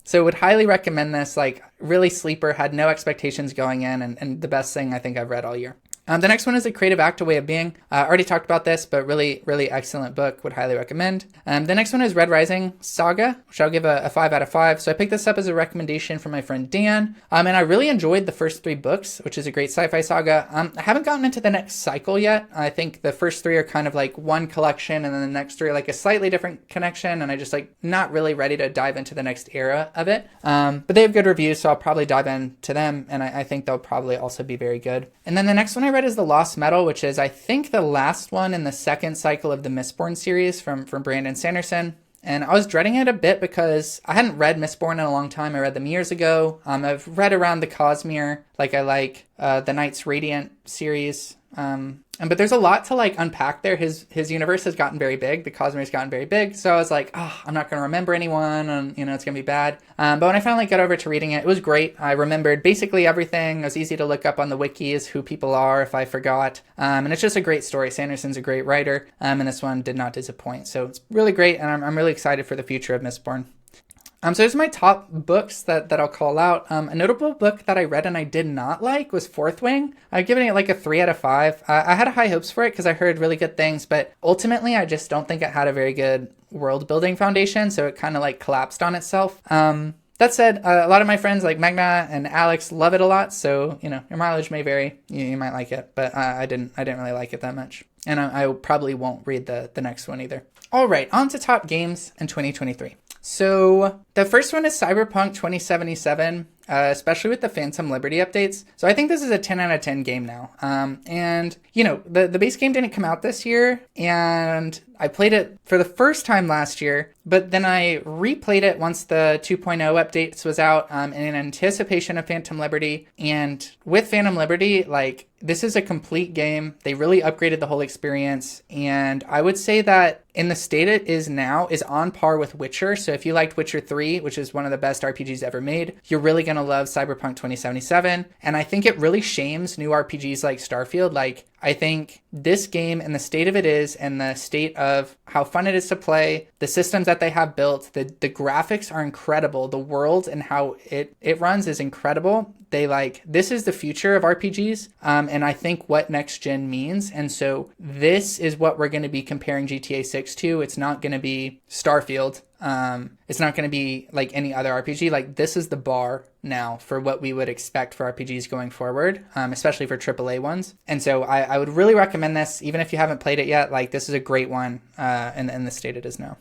So would highly recommend this, like really sleeper, had no expectations going in, and the best thing I think I've read all year. The next one is A Creative Act, A Way of Being. I already talked about this, but really, really excellent book. Would highly recommend. The next one is Red Rising Saga, which I'll give a 5 out of 5. So I picked this up as a recommendation from my friend Dan. And I really enjoyed the first 3 books, which is a great sci-fi saga. I haven't gotten into the next cycle yet. I think the first 3 are kind of like one collection, and then the next 3 are like a slightly different connection. And I just like not really ready to dive into the next era of it. But they have good reviews, so I'll probably dive into them. And I think they'll probably also be very good. And then the next one I read is The Lost Metal, which is, I think, the last one in the second cycle of the Mistborn series from Brandon Sanderson. And I was dreading it a bit because I hadn't read Mistborn in a long time. I read them years ago. I've read around the Cosmere, like I like the Knights Radiant series. But there's a lot to like unpack there. His universe has gotten very big. The Cosmere's gotten very big. So I was like, I'm not going to remember anyone, and it's going to be bad. But when I finally got over to reading it, it was great. I remembered basically everything. It was easy to look up on the wikis who people are if I forgot. And it's just a great story. Sanderson's a great writer. And this one did not disappoint. So it's really great. And I'm really excited for the future of Mistborn. So there's my top books that I'll call out. A notable book that I read and I did not like was Fourth Wing. I've given it like a 3 out of 5. I had high hopes for it because I heard really good things, but ultimately I just don't think it had a very good world building foundation, so it kind of like collapsed on itself. That said, a lot of my friends like Magna and Alex love it a lot, so your mileage may vary. You might like it, but I didn't really like it that much. And I probably won't read the next one either. All right, on to top games in 2023. So the first one is Cyberpunk 2077, especially with the Phantom Liberty updates. So I think this is a 10 out of 10 game now. And the base game didn't come out this year, and I played it for the first time last year, but then I replayed it once the 2.0 updates was out in anticipation of Phantom Liberty. And with Phantom Liberty, like, this is a complete game. They really upgraded the whole experience. And I would say that in the state it is now is on par with Witcher. So if you liked Witcher 3, which is one of the best RPGs ever made, you're really going to love Cyberpunk 2077. And I think it really shames new RPGs like Starfield. Like, I think this game and the state of it is, and the state of how fun it is to play, the systems that they have built, the graphics are incredible. The world and how it runs is incredible. This is the future of RPGs. And I think what next gen means. And so this is what we're going to be comparing GTA 6 to. It's not going to be Starfield. It's not going to be like any other RPG. Like, this is the bar now for what we would expect for RPGs going forward, especially for AAA ones. And so I would really recommend this, even if you haven't played it yet. Like, this is a great one in the state it is now.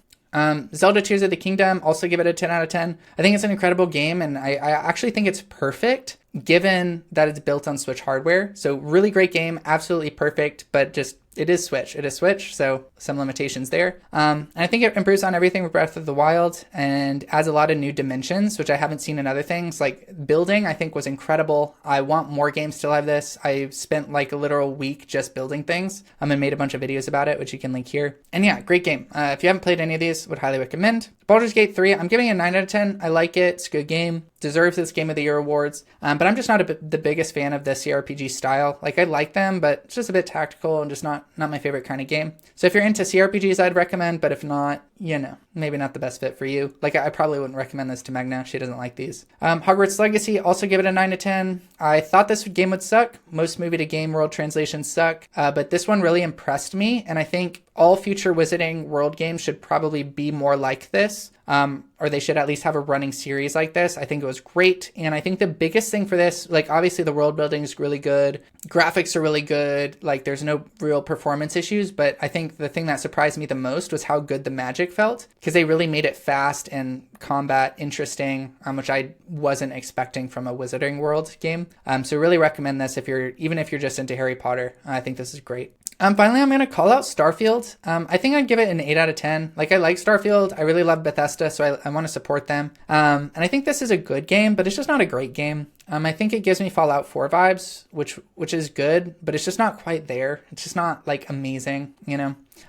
Zelda Tears of the Kingdom, also give it a 10 out of 10. I think it's an incredible game, and I actually think it's perfect given that it's built on Switch hardware. So really great game, absolutely perfect, but just it is Switch, so some limitations there. And I think it improves on everything with Breath of the Wild and adds a lot of new dimensions, which I haven't seen in other things. Like, building, I think, was incredible. I want more games to have this. I spent like a literal week just building things and made a bunch of videos about it, which you can link here. And yeah, great game. If you haven't played any of these, would highly recommend. Baldur's Gate 3, I'm giving it a 9 out of 10. I like it. It's a good game. Deserves its Game of the Year awards. But I'm just not the biggest fan of the CRPG style. Like, I like them, but it's just a bit tactical and just not my favorite kind of game. So if you're into CRPGs, I'd recommend, but if not, maybe not the best fit for you. Like, I probably wouldn't recommend this to Magna. She doesn't like these. Hogwarts Legacy, also give it a 9 to 10. I thought this game would suck. Most movie to game world translations suck. But this one really impressed me. And I think all future Wizarding World games should probably be more like this. Or they should at least have a running series like this. I think it was great. And I think the biggest thing for this, like, obviously the world building is really good. Graphics are really good. Like, there's no real performance issues. But I think the thing that surprised me the most was how good the magic felt, because they really made it fast and combat interesting, which I wasn't expecting from a Wizarding World game. So really recommend this even if you're just into Harry Potter. I think this is great. Finally, I'm going to call out Starfield. I think I'd give it an 8 out of 10. Like, I like Starfield. I really love Bethesda, so I want to support them. And I think this is a good game, but it's just not a great game. I think it gives me Fallout 4 vibes, which is good, but it's just not quite there. It's just not, like, amazing,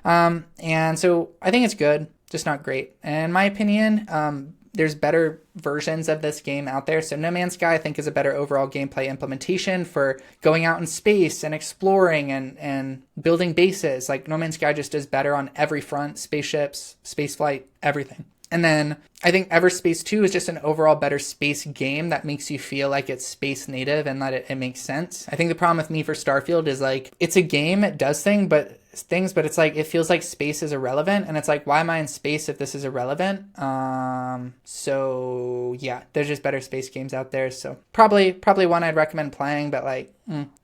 And so I think it's good, just not great. And in my opinion, there's better versions of this game out there. So No Man's Sky, I think, is a better overall gameplay implementation for going out in space and exploring and building bases. Like, No Man's Sky just does better on every front: spaceships, spaceflight, everything. And then I think Everspace 2 is just an overall better space game that makes you feel like it's space native and that it makes sense. I think the problem with me for Starfield is, like, it's a game, it does things, but it's like, it feels like space is irrelevant. And it's like, why am I in space if this is irrelevant? So yeah, there's just better space games out there. So probably one I'd recommend playing, but like,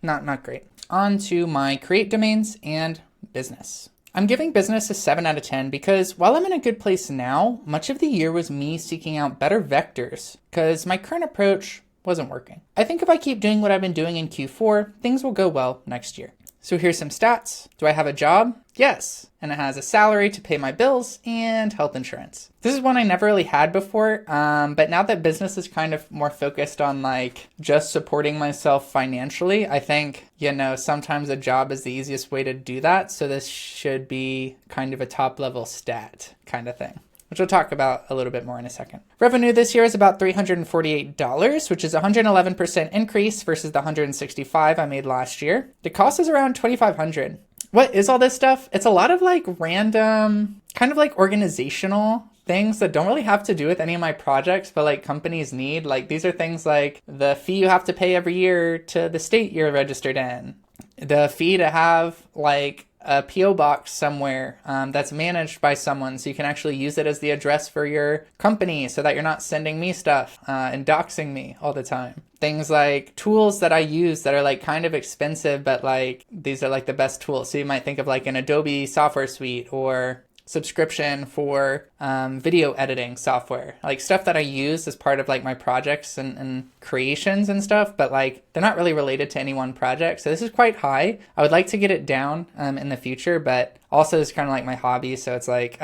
not great. On to my create domains and business. I'm giving business a 7 out of 10 because while I'm in a good place now, much of the year was me seeking out better vectors because my current approach wasn't working. I think if I keep doing what I've been doing in Q4, things will go well next year. So here's some stats. Do I have a job? Yes. And it has a salary to pay my bills and health insurance. This is one I never really had before, but now that business is kind of more focused on like just supporting myself financially, I think, sometimes a job is the easiest way to do that. So this should be kind of a top level stat kind of thing, which we'll talk about a little bit more in a second. Revenue this year is about $348, which is a 111% increase versus the $165 I made last year. The cost is around $2,500. What is all this stuff? It's a lot of like random, kind of like organizational things that don't really have to do with any of my projects, but like companies need. Like, these are things like the fee you have to pay every year to the state you're registered in, the fee to have like a PO box somewhere that's managed by someone, so you can actually use it as the address for your company so that you're not sending me stuff and doxing me all the time. Things like tools that I use that are like kind of expensive, but like these are like the best tools. So you might think of like an Adobe software suite or subscription for video editing software, like stuff that I use as part of like my projects and creations and stuff, but like they're not really related to any one project. So this is quite high. I would like to get it down in the future, but also it's kind of like my hobby. So it's like,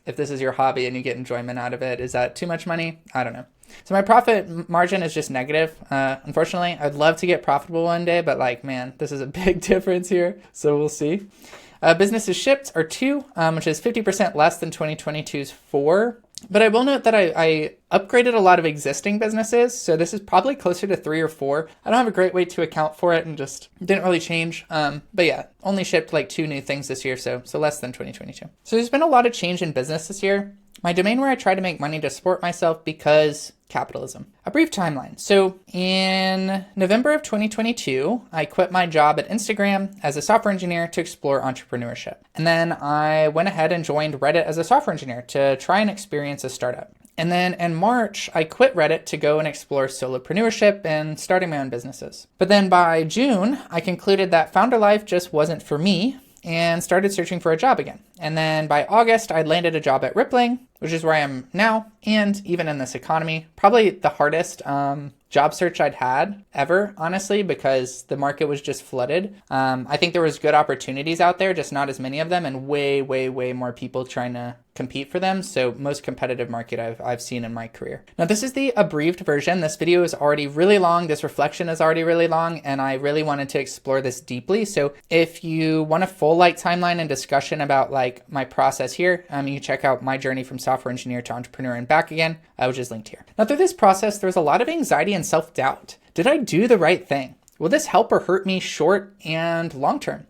if this is your hobby and you get enjoyment out of it, is that too much money? I don't know. So my profit margin is just negative. Unfortunately, I'd love to get profitable one day, but like, man, this is a big difference here. So we'll see. Businesses shipped are 2, which is 50% less than 2022's 4. But I will note that I upgraded a lot of existing businesses, so this is probably closer to 3 or 4. I don't have a great way to account for it and just didn't really change. But yeah, only shipped like 2 new things this year, so less than 2022. So there's been a lot of change in business this year. My domain where I try to make money to support myself because capitalism. A brief timeline. So in November of 2022, I quit my job at Instagram as a software engineer to explore entrepreneurship. And then I went ahead and joined Reddit as a software engineer to try and experience a startup. And then in March, I quit Reddit to go and explore solopreneurship and starting my own businesses. But then by June, I concluded that founder life just wasn't for me and started searching for a job again. And then by August, I'd landed a job at Rippling, which is where I am now. And even in this economy, probably the hardest job search I'd had ever, honestly, because the market was just flooded. I think there was good opportunities out there, just not as many of them, and way, way, way more people trying to compete for them. So most competitive market I've seen in my career. Now, this is the abbreviated version. This video is already really long. This reflection is already really long, and I really wanted to explore this deeply. So if you want a full like timeline and discussion about like my process here, you can check out my journey from software engineer to entrepreneur and back again, which is linked here. Now, through this process, there was a lot of anxiety and self-doubt. Did I do the right thing? Will this help or hurt me short and long term?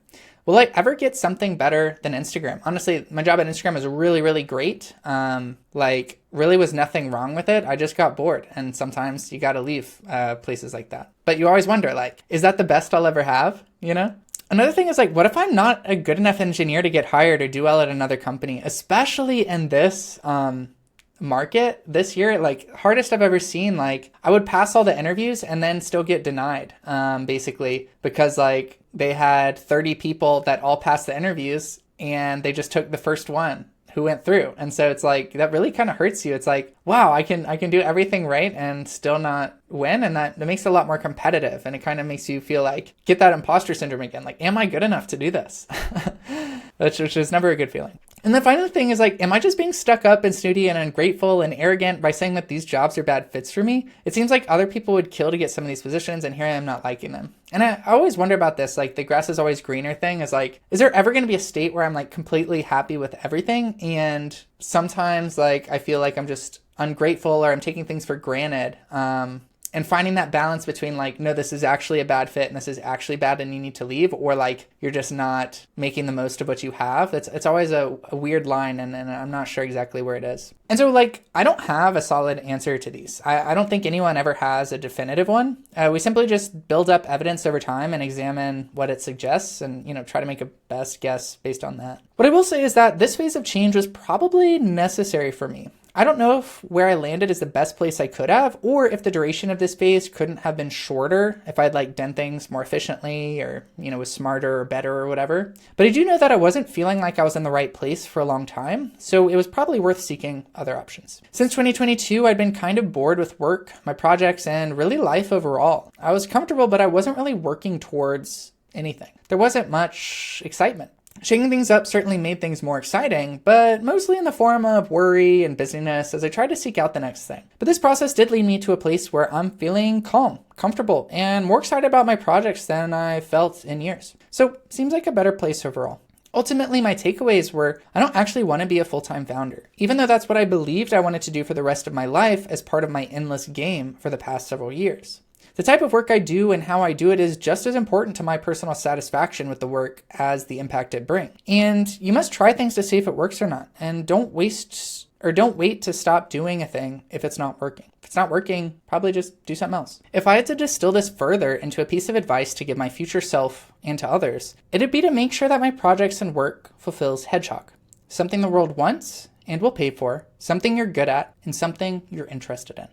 Will I ever get something better than Instagram? Honestly, my job at Instagram is really, really great. Like really was nothing wrong with it. I just got bored, and sometimes you got to leave places like that. But you always wonder, like, is that the best I'll ever have? You know? Another thing is like, what if I'm not a good enough engineer to get hired or do well at another company, especially in this market this year? Like hardest I've ever seen. Like I would pass all the interviews and then still get denied, basically because like they had 30 people that all passed the interviews and they just took the first one who went through. And so it's like, that really kind of hurts you. It's like, wow, I can do everything right and still not win. And that makes it a lot more competitive. And it kind of makes you feel like, get that imposter syndrome again. Like, am I good enough to do this? Which is never a good feeling. And the final thing is like, am I just being stuck up and snooty and ungrateful and arrogant by saying that these jobs are bad fits for me? It seems like other people would kill to get some of these positions, and here I am not liking them. And I always wonder about this, like the grass is always greener thing is like, is there ever going to be a state where I'm like completely happy with everything? And sometimes like, I feel like I'm just ungrateful or I'm taking things for granted. And finding that balance between like, no, this is actually a bad fit and this is actually bad and you need to leave, or like you're just not making the most of what you have. It's always a weird line, and I'm not sure exactly where it is. And so like, I don't have a solid answer to these. I don't think anyone ever has a definitive one. We simply just build up evidence over time and examine what it suggests and, try to make a best guess based on that. What I will say is that this phase of change was probably necessary for me. I don't know if where I landed is the best place I could have, or if the duration of this phase couldn't have been shorter if I'd like done things more efficiently or, was smarter or better or whatever. But I do know that I wasn't feeling like I was in the right place for a long time, so it was probably worth seeking other options. Since 2022, I'd been kind of bored with work, my projects, and really life overall. I was comfortable, but I wasn't really working towards anything. There wasn't much excitement. Shaking things up certainly made things more exciting, but mostly in the form of worry and busyness as I tried to seek out the next thing. But this process did lead me to a place where I'm feeling calm, comfortable, and more excited about my projects than I felt in years. So seems like a better place overall. Ultimately, my takeaways were, I don't actually want to be a full-time founder, even though that's what I believed I wanted to do for the rest of my life as part of my endless game for the past several years. The type of work I do and how I do it is just as important to my personal satisfaction with the work as the impact it brings. And you must try things to see if it works or not. And don't wait to stop doing a thing if it's not working. If it's not working, probably just do something else. If I had to distill this further into a piece of advice to give my future self and to others, it'd be to make sure that my projects and work fulfills hedgehog. Something the world wants and will pay for, something you're good at, and something you're interested in.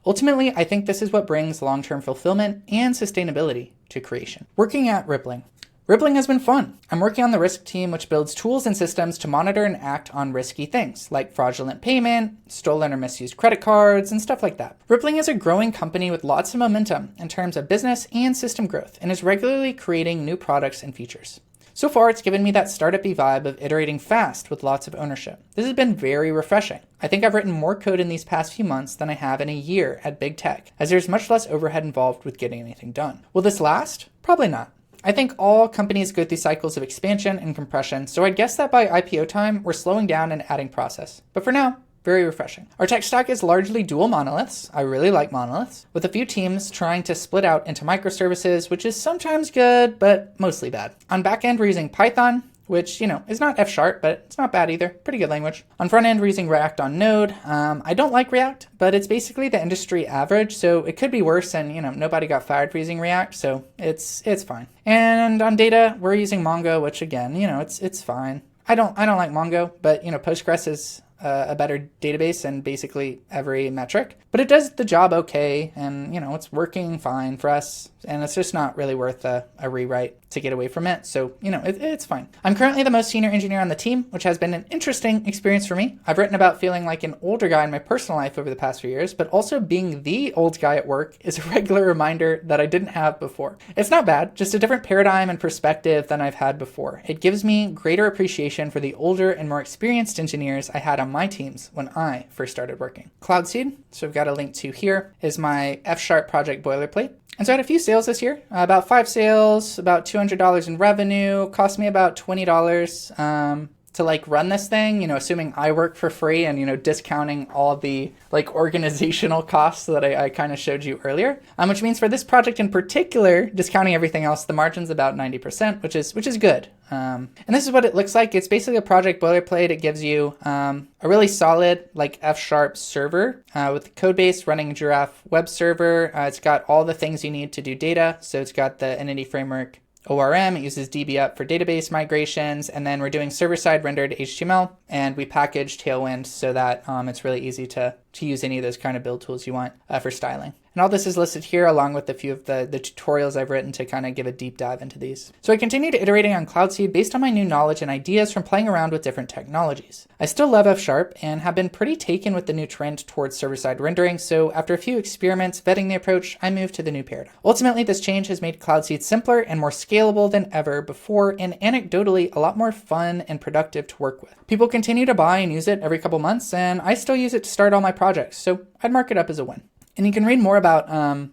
Ultimately, I think this is what brings long-term fulfillment and sustainability to creation. Working at Rippling. Rippling has been fun. I'm working on the risk team, which builds tools and systems to monitor and act on risky things like fraudulent payment, stolen or misused credit cards, and stuff like that. Rippling is a growing company with lots of momentum in terms of business and system growth and is regularly creating new products and features. So far, it's given me that startup-y vibe of iterating fast with lots of ownership. This has been very refreshing. I think I've written more code in these past few months than I have in a year at big tech, as there's much less overhead involved with getting anything done. Will this last? Probably not. I think all companies go through cycles of expansion and compression, so I'd guess that by IPO time, we're slowing down and adding process. But for now, very refreshing. Our tech stack is largely dual monoliths. I really like monoliths, with a few teams trying to split out into microservices, which is sometimes good, but mostly bad. On back end, we're using Python, which, is not F#, but it's not bad either. Pretty good language. On front end, we're using React on Node. I don't like React, but it's basically the industry average, so it could be worse, and, nobody got fired for using React, so it's fine. And on data, we're using Mongo, which again, it's fine. I don't like Mongo, but, Postgres is a better database in basically every metric, but it does the job okay, and it's working fine for us, and it's just not really worth a rewrite to get away from it. So it's fine. I'm currently the most senior engineer on the team, which has been an interesting experience for me. I've written about feeling like an older guy in my personal life over the past few years, but also being the old guy at work is a regular reminder that I didn't have before. It's not bad, just a different paradigm and perspective than I've had before. It gives me greater appreciation for the older and more experienced engineers I had on my teams when I first started working. Cloud Seed, so I've got a link to here, is my F# project boilerplate. And so I had a few sales this year, about 5 sales, about $200 in revenue, cost me about $20 to run this thing, assuming I work for free and, discounting all the organizational costs that I kind of showed you earlier, which means for this project in particular, discounting everything else, the margin's about 90%, which is good. And this is what it looks like. It's basically a project boilerplate. It gives you a really solid F# server with the code base running Giraffe web server. It's got all the things you need to do data. So it's got the Entity Framework ORM, it uses DBUp for database migrations, and then we're doing server-side rendered HTML, and we package Tailwind so that it's really easy to use any of those kind of build tools you want for styling. And all this is listed here along with a few of the tutorials I've written to kind of give a deep dive into these. So I continued iterating on Cloud Seed based on my new knowledge and ideas from playing around with different technologies. I still love F# and have been pretty taken with the new trend towards server-side rendering, so after a few experiments vetting the approach, I moved to the new paradigm. Ultimately, this change has made Cloud Seed simpler and more scalable than ever before, and anecdotally, a lot more fun and productive to work with. People continue to buy and use it every couple months, and I still use it to start all my projects, so I'd mark it up as a win. And you can read more about kind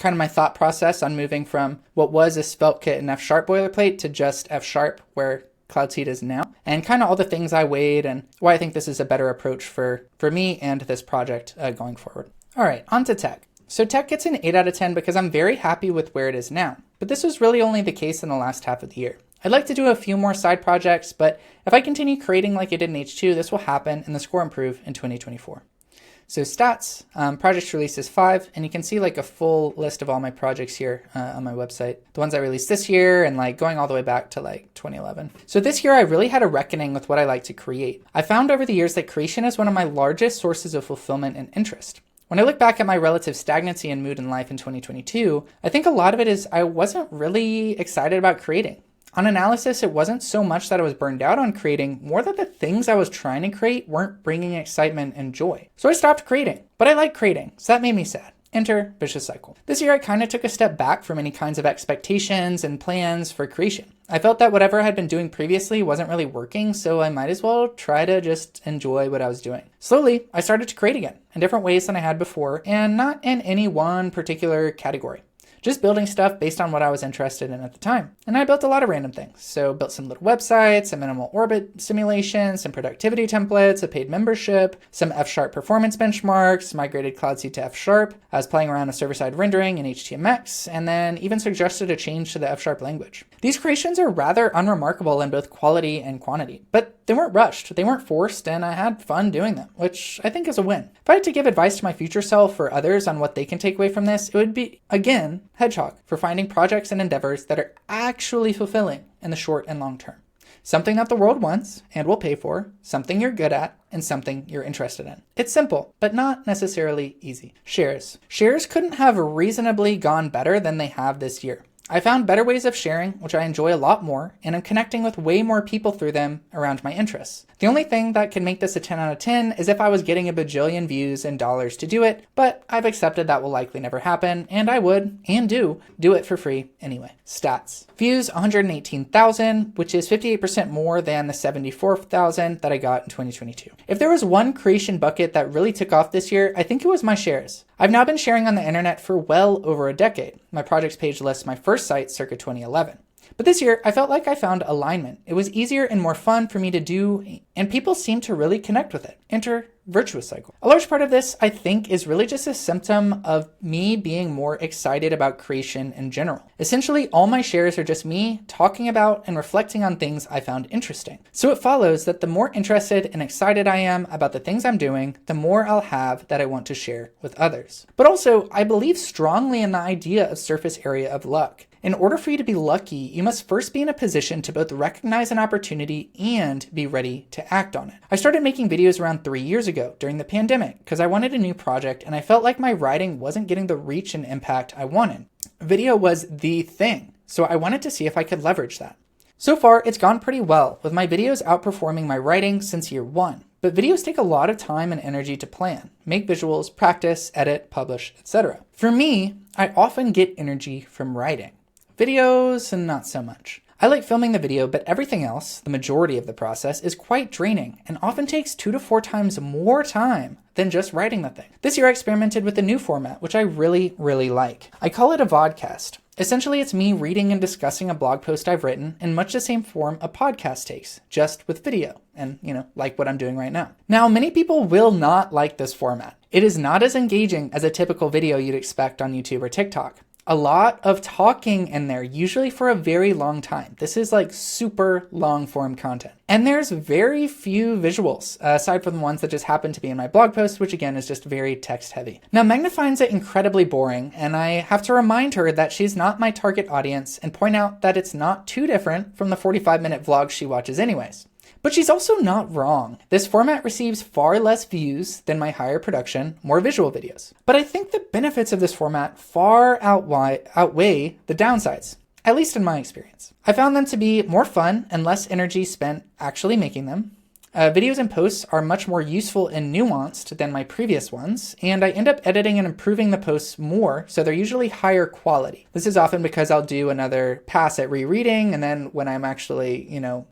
of my thought process on moving from what was a SvelteKit and F# boilerplate to just F#, where Cloud Seed is now, and kind of all the things I weighed and why I think this is a better approach for me and this project going forward. All right, on to tech. So tech gets an 8 out of 10 because I'm very happy with where it is now, but this was really only the case in the last half of the year. I'd like to do a few more side projects, but if I continue creating like I did in H2, this will happen and the score improve in 2024. So stats, projects released is 5, and you can see a full list of all my projects here on my website. The ones I released this year and going all the way back to 2011. So this year I really had a reckoning with what I like to create. I found over the years that creation is one of my largest sources of fulfillment and interest. When I look back at my relative stagnancy and mood in life in 2022, I think a lot of it is I wasn't really excited about creating. On analysis, it wasn't so much that I was burned out on creating, more that the things I was trying to create weren't bringing excitement and joy. So I stopped creating, but I like creating, so that made me sad. Enter vicious cycle. This year I kind of took a step back from any kinds of expectations and plans for creation. I felt that whatever I had been doing previously wasn't really working, so I might as well try to just enjoy what I was doing. Slowly, I started to create again, in different ways than I had before, and not in any one particular category. Just building stuff based on what I was interested in at the time. And I built a lot of random things. So built some little websites, a minimal orbit simulation, some productivity templates, a paid membership, some F# performance benchmarks, migrated Cloud Seed to F#. I was playing around with server-side rendering in HTMX, and then even suggested a change to the F# language. These creations are rather unremarkable in both quality and quantity, but they weren't rushed, they weren't forced, and I had fun doing them, which I think is a win. If I had to give advice to my future self or others on what they can take away from this, it would be, again, hedgehog for finding projects and endeavors that are actually fulfilling in the short and long term. Something that the world wants and will pay for, something you're good at, and something you're interested in. It's simple, but not necessarily easy. Shares. Shares couldn't have reasonably gone better than they have this year. I found better ways of sharing, which I enjoy a lot more, and I'm connecting with way more people through them around my interests. The only thing that could make this a 10 out of 10 is if I was getting a bajillion views and dollars to do it, but I've accepted that will likely never happen, and I would, and do it for free anyway. Stats. Views 118,000, which is 58% more than the 74,000 that I got in 2022. If there was one creation bucket that really took off this year, I think it was my shares. I've now been sharing on the internet for well over a decade. My projects page lists my first site circa 2011. But this year, I felt like I found alignment. It was easier and more fun for me to do, and people seemed to really connect with it. Enter virtuous cycle. A large part of this, I think, is really just a symptom of me being more excited about creation in general. Essentially, all my shares are just me talking about and reflecting on things I found interesting. So it follows that the more interested and excited I am about the things I'm doing, the more I'll have that I want to share with others. But also, I believe strongly in the idea of surface area of luck. In order for you to be lucky, you must first be in a position to both recognize an opportunity and be ready to act on it. I started making videos around 3 years ago during the pandemic because I wanted a new project and I felt like my writing wasn't getting the reach and impact I wanted. Video was the thing, so I wanted to see if I could leverage that. So far, it's gone pretty well, with my videos outperforming my writing since year one. But videos take a lot of time and energy to plan, make visuals, practice, edit, publish, etc. For me, I often get energy from writing. Videos, and not so much. I like filming the video, but everything else, the majority of the process, is quite draining and often takes 2 to 4 times more time than just writing the thing. This year I experimented with a new format, which I really like. I call it a vodcast. Essentially, it's me reading and discussing a blog post I've written in much the same form a podcast takes, just with video, and, like what I'm doing right now. Now, many people will not like this format. It is not as engaging as a typical video you'd expect on YouTube or TikTok. A lot of talking in there, usually for a very long time. This is like super long form content. And there's very few visuals, aside from the ones that just happen to be in my blog post, which again is just very text heavy. Now, Magna finds it incredibly boring, and I have to remind her that she's not my target audience and point out that it's not too different from the 45-minute vlogs she watches anyways. But she's also not wrong. This format receives far less views than my higher production, more visual videos. But I think the benefits of this format far outweigh the downsides, at least in my experience. I found them to be more fun and less energy spent actually making them. Videos and posts are much more useful and nuanced than my previous ones, and I end up editing and improving the posts more, so they're usually higher quality. This is often because I'll do another pass at rereading, and then when I'm actually,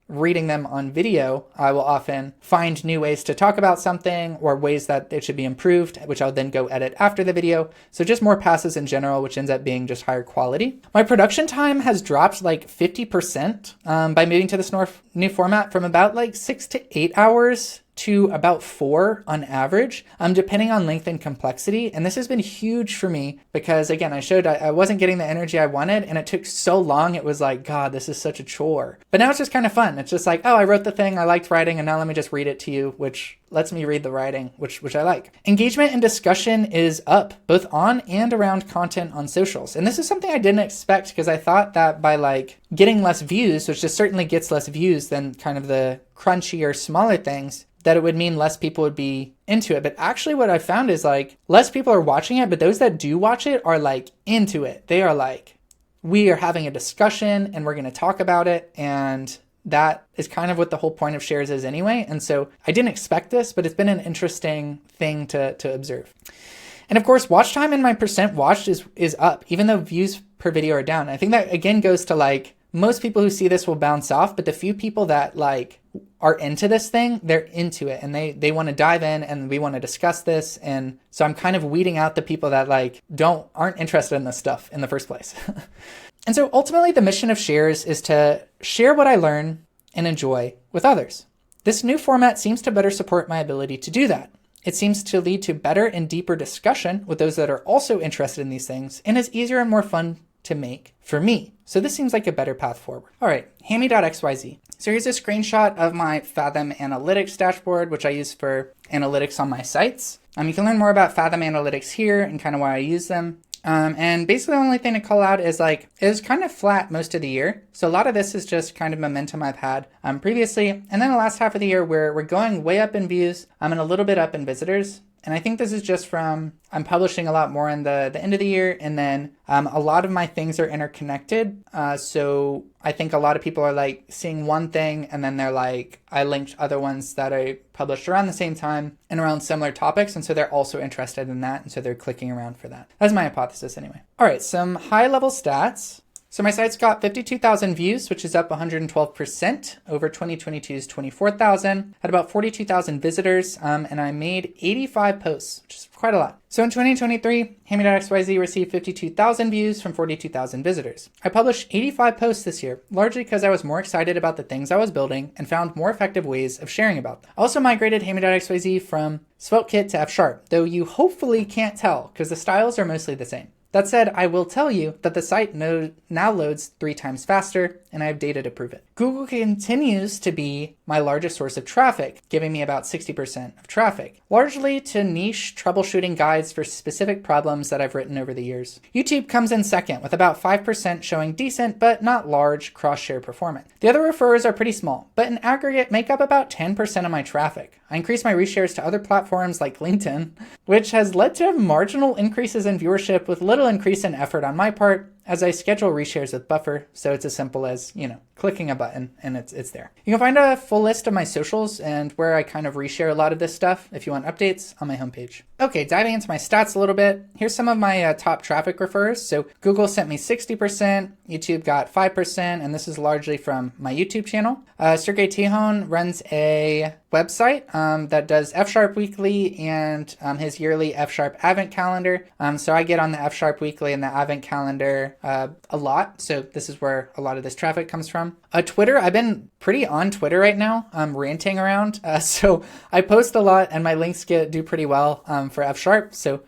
reading them on video, I will often find new ways to talk about something or ways that it should be improved, which I'll then go edit after the video. So just more passes in general, which ends up being just higher quality. My production time has dropped like 50% by moving to this new format from about like 6 to 8 hours to about 4 on average, depending on length and complexity. And this has been huge for me because, again, I showed I wasn't getting the energy I wanted, and it took so long. It was like, God, this is such a chore. But now it's just kind of fun. It's just like, oh, I wrote the thing, I liked writing, and now let me just read it to you, which lets me read the writing, which I like. Engagement and discussion is up, both on and around content on socials. And this is something I didn't expect because I thought that by like getting less views, which just certainly gets less views than kind of the crunchier, smaller things, that it would mean less people would be into it. But actually what I found is like less people are watching it, but those that do watch it are like into it. They are like, we are having a discussion and we're going to talk about it. And that is kind of what the whole point of shares is anyway. And so I didn't expect this, but it's been an interesting thing to observe. And of course, watch time and my percent watched is up, even though views per video are down. I think that again goes to like, most people who see this will bounce off, but the few people that like are into this thing, they're into it and they want to dive in and we want to discuss this. And so I'm kind of weeding out the people that like aren't interested in this stuff in the first place. And so ultimately the mission of shares is to share what I learn and enjoy with others. This new format seems to better support my ability to do that. It seems to lead to better and deeper discussion with those that are also interested in these things and is easier and more fun to make for me. So this seems like a better path forward. All right, HAMY.xyz. So here's a screenshot of my Fathom Analytics dashboard, which I use for analytics on my sites. You can learn more about Fathom Analytics here and kind of why I use them. And basically the only thing to call out is like, it was kind of flat most of the year. So a lot of this is just kind of momentum I've had previously. And then the last half of the year we're going way up in views and a little bit up in visitors. And I think this is just from I'm publishing a lot more in the end of the year, and then a lot of my things are interconnected. So I think a lot of people are like seeing one thing and then they're like, I linked other ones that I published around the same time and around similar topics. And so they're also interested in that. And so they're clicking around for that. That's my hypothesis anyway. All right, some high level stats. So my site's got 52,000 views, which is up 112% over 2022's 24,000. Had about 42,000 visitors, and I made 85 posts, which is quite a lot. So in 2023, HAMY.xyz received 52,000 views from 42,000 visitors. I published 85 posts this year, largely because I was more excited about the things I was building and found more effective ways of sharing about them. I also migrated HAMY.xyz from SvelteKit to F#, though you hopefully can't tell because the styles are mostly the same. That said, I will tell you that the site now loads 3 times faster, and I have data to prove it. Google continues to be my largest source of traffic, giving me about 60% of traffic, largely to niche troubleshooting guides for specific problems that I've written over the years. YouTube comes in second, with about 5% showing decent but not large cross-share performance. The other referrers are pretty small, but in aggregate make up about 10% of my traffic. I increased my reshares to other platforms like LinkedIn, which has led to marginal increases in viewership with little increase in effort on my part, as I schedule reshares with Buffer, so it's as simple as, clicking a button and it's there. You can find a full list of my socials and where I kind of reshare a lot of this stuff if you want updates on my homepage. Okay, diving into my stats a little bit, here's some of my top traffic refers. So Google sent me 60%, YouTube got 5%, and this is largely from my YouTube channel. Sergey Tihon runs a website that does F# Weekly and his yearly F# Advent Calendar. So I get on the F# Weekly and the Advent Calendar a lot. So this is where a lot of this traffic comes from. Twitter, I've been pretty on Twitter right now. I'm ranting around. So I post a lot and my links do pretty well for F#. So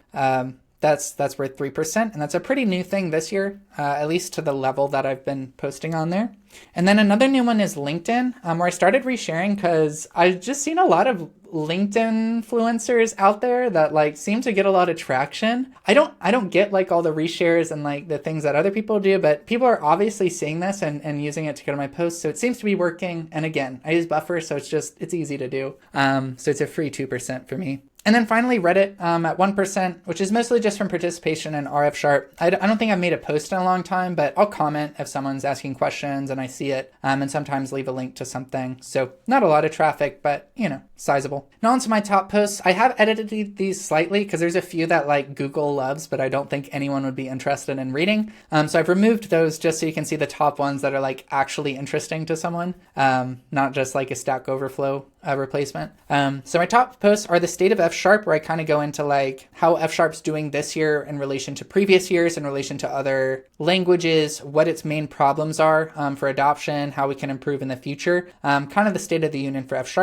that's worth 3%. And that's a pretty new thing this year, at least to the level that I've been posting on there. And then another new one is LinkedIn, where I started resharing because I've just seen a lot of LinkedIn influencers out there that seem to get a lot of traction. I don't get all the reshares and the things that other people do, but people are obviously seeing this and using it to go to my posts. So it seems to be working. And again, I use Buffer, so it's easy to do. So it's a free 2% for me. And then finally Reddit at 1%, which is mostly just from participation in RF#. I don't think I've made a post in a long time, but I'll comment if someone's asking questions and I see it, and sometimes leave a link to something. So not a lot of traffic, but sizable. Now onto my top posts. I have edited these slightly because there's a few that Google loves, but I don't think anyone would be interested in reading. So I've removed those just so you can see the top ones that are actually interesting to someone, not just a Stack Overflow replacement. So my top posts are the state of F#, where I kind of go into how F#'s doing this year in relation to previous years, in relation to other languages, what its main problems are for adoption, how we can improve in the future, kind of the state of the union for F#.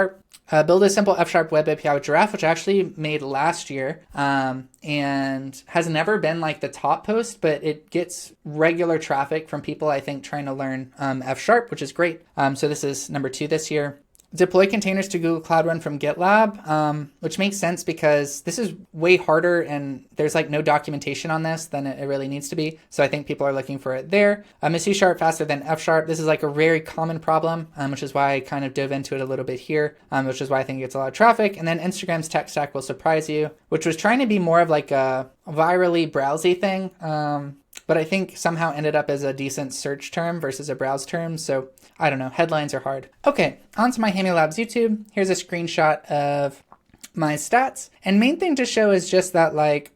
Build a simple F# web API with Giraffe, which I actually made last year, and has never been the top post, but it gets regular traffic from people, I think, trying to learn F#, which is great. So this is number 2 this year. Deploy containers to Google Cloud Run from GitLab, which makes sense because this is way harder and there's no documentation on this than it really needs to be. So I think people are looking for it there. Is C# faster than F#? This is a very common problem, which is why I kind of dove into it a little bit here, which is why I think it gets a lot of traffic. And then Instagram's tech stack will surprise you, which was trying to be more of a virally browsy thing. But I think somehow ended up as a decent search term versus a browse term. So I don't know, headlines are hard. Okay, on to my HAMY Labs YouTube. Here's a screenshot of my stats. And main thing to show is just that I've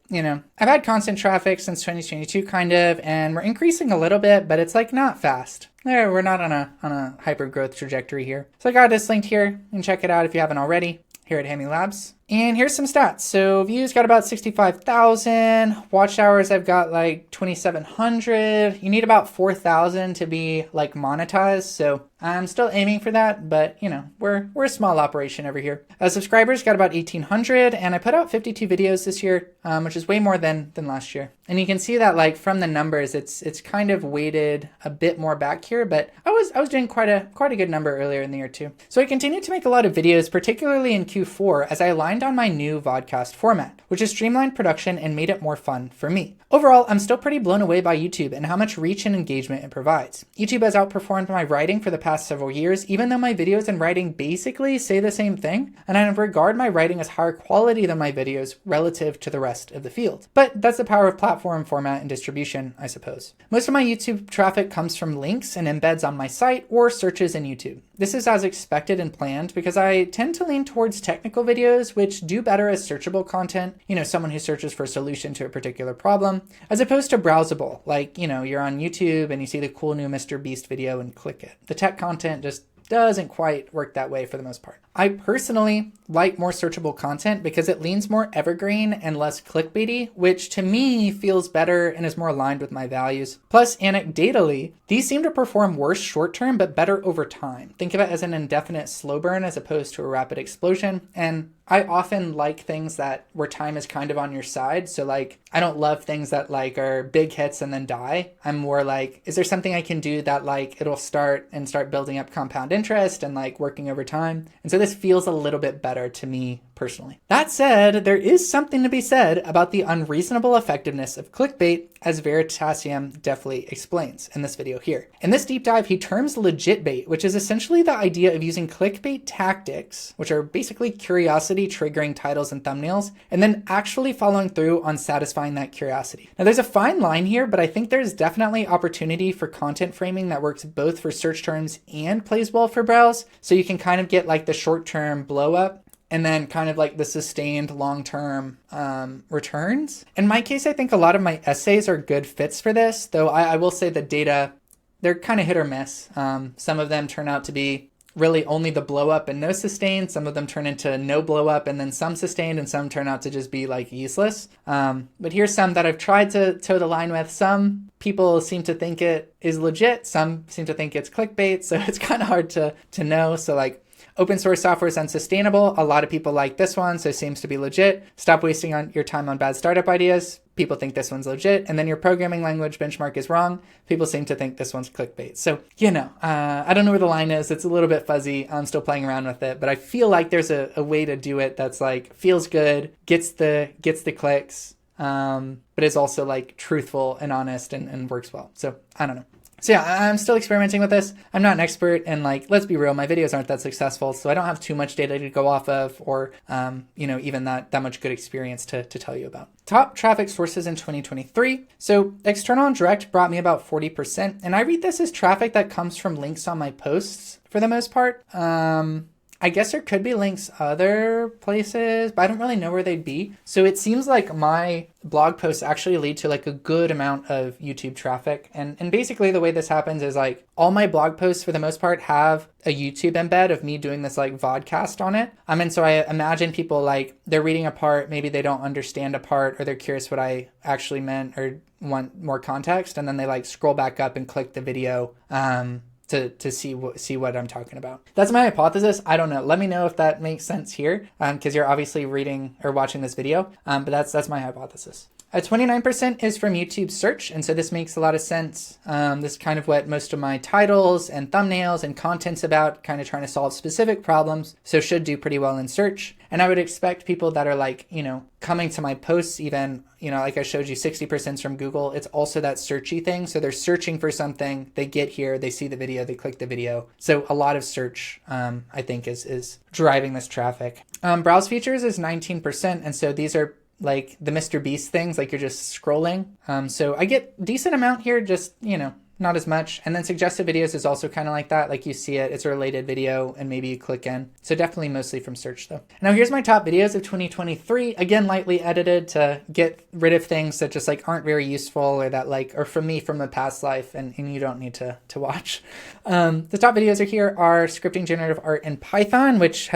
had constant traffic since 2022 kind of, and we're increasing a little bit, but it's not fast. We're not on a hyper growth trajectory here. So I got this linked here. You can check it out if you haven't already here at HAMY Labs. And here's some stats. So views got about 65,000. Watch hours I've got 2,700. You need about 4,000 to be monetized. So I'm still aiming for that, but we're a small operation over here. Subscribers got about 1,800, and I put out 52 videos this year, which is way more than last year. And you can see that from the numbers, it's kind of weighted a bit more back here, but I was doing quite a good number earlier in the year too. So I continued to make a lot of videos, particularly in Q4, as I aligned aligned on my new vodcast format, which has streamlined production and made it more fun for me. Overall, I'm still pretty blown away by YouTube and how much reach and engagement it provides. YouTube has outperformed my writing for the past several years, even though my videos and writing basically say the same thing, and I regard my writing as higher quality than my videos relative to the rest of the field. But that's the power of platform, format, and distribution, I suppose. Most of my YouTube traffic comes from links and embeds on my site or searches in YouTube. This is as expected and planned because I tend to lean towards technical videos, which do better as searchable content, someone who searches for a solution to a particular problem, as opposed to browsable, like, you're on YouTube and you see the cool new Mr. Beast video and click it. The tech content just doesn't quite work that way for the most part. I personally like more searchable content because it leans more evergreen and less clickbaity, which to me feels better and is more aligned with my values. Plus, anecdotally, these seem to perform worse short term, but better over time. Think of it as an indefinite slow burn as opposed to a rapid explosion. And I often like things where time is kind of on your side. So like, I don't love things that like are big hits and then die. I'm more like, is there something I can do that like it'll start building up compound interest and like working over time? And so this feels a little bit better to me personally. That said, there is something to be said about the unreasonable effectiveness of clickbait, as Veritasium deftly explains in this video here. In this deep dive, he terms legit bait, which is essentially the idea of using clickbait tactics, which are basically curiosity triggering titles and thumbnails, and then actually following through on satisfying that curiosity. Now there's a fine line here, but I think there's definitely opportunity for content framing that works both for search terms and plays well for browse. So you can kind of get like the short-term blow up and then kind of like the sustained long-term returns. In my case, I think a lot of my essays are good fits for this, though I will say the data, they're kind of hit or miss. Some of them turn out to be really only the blow up and no sustain. Some of them turn into no blow up and then some sustained, and some turn out to just be like useless. But here's some that I've tried to toe the line with. Some people seem to think it is legit. Some seem to think it's clickbait. So it's kind of hard to know. So like, open source software is unsustainable. A lot of people like this one, so it seems to be legit. Stop wasting your time on bad startup ideas. People think this one's legit. And then your programming language benchmark is wrong. People seem to think this one's clickbait. So, I don't know where the line is. It's a little bit fuzzy. I'm still playing around with it, but I feel like there's a way to do it that's like, feels good, gets the clicks, but is also like truthful and honest and works well. So I don't know. So yeah, I'm still experimenting with this. I'm not an expert, and like, let's be real, my videos aren't that successful, so I don't have too much data to go off of, or even that much good experience to tell you about. Top traffic sources in 2023. So external and direct brought me about 40%, and I read this as traffic that comes from links on my posts for the most part. I guess there could be links other places, but I don't really know where they'd be. So it seems like my blog posts actually lead to like a good amount of YouTube traffic. And basically the way this happens is like all my blog posts for the most part have a YouTube embed of me doing this like vodcast on it. And so I imagine people like they're reading a part, maybe they don't understand a part, or they're curious what I actually meant or want more context. And then they like scroll back up and click the video, to see what I'm talking about. That's my hypothesis. I don't know. Let me know if that makes sense here, because you're obviously reading or watching this video. But that's my hypothesis. 29% is from YouTube search, and so this makes a lot of sense. This is kind of what most of my titles and thumbnails and content's about, kind of trying to solve specific problems, so should do pretty well in search. And I would expect people that are like, coming to my posts even, like I showed you, 60% is from Google. It's also that searchy thing. So they're searching for something, they get here, they see the video, they click the video. So a lot of search, I think is driving this traffic. Browse features is 19%. And so these are like the Mr. Beast things, like you're just scrolling. So I get decent amount here, just, not as much. And then suggested videos is also kind of like that. Like you see it, it's a related video and maybe you click in. So definitely mostly from search though. Now here's my top videos of 2023. Again, lightly edited to get rid of things that just like aren't very useful or that like are from me from the past life and you don't need to watch. The top videos are scripting generative art in Python, which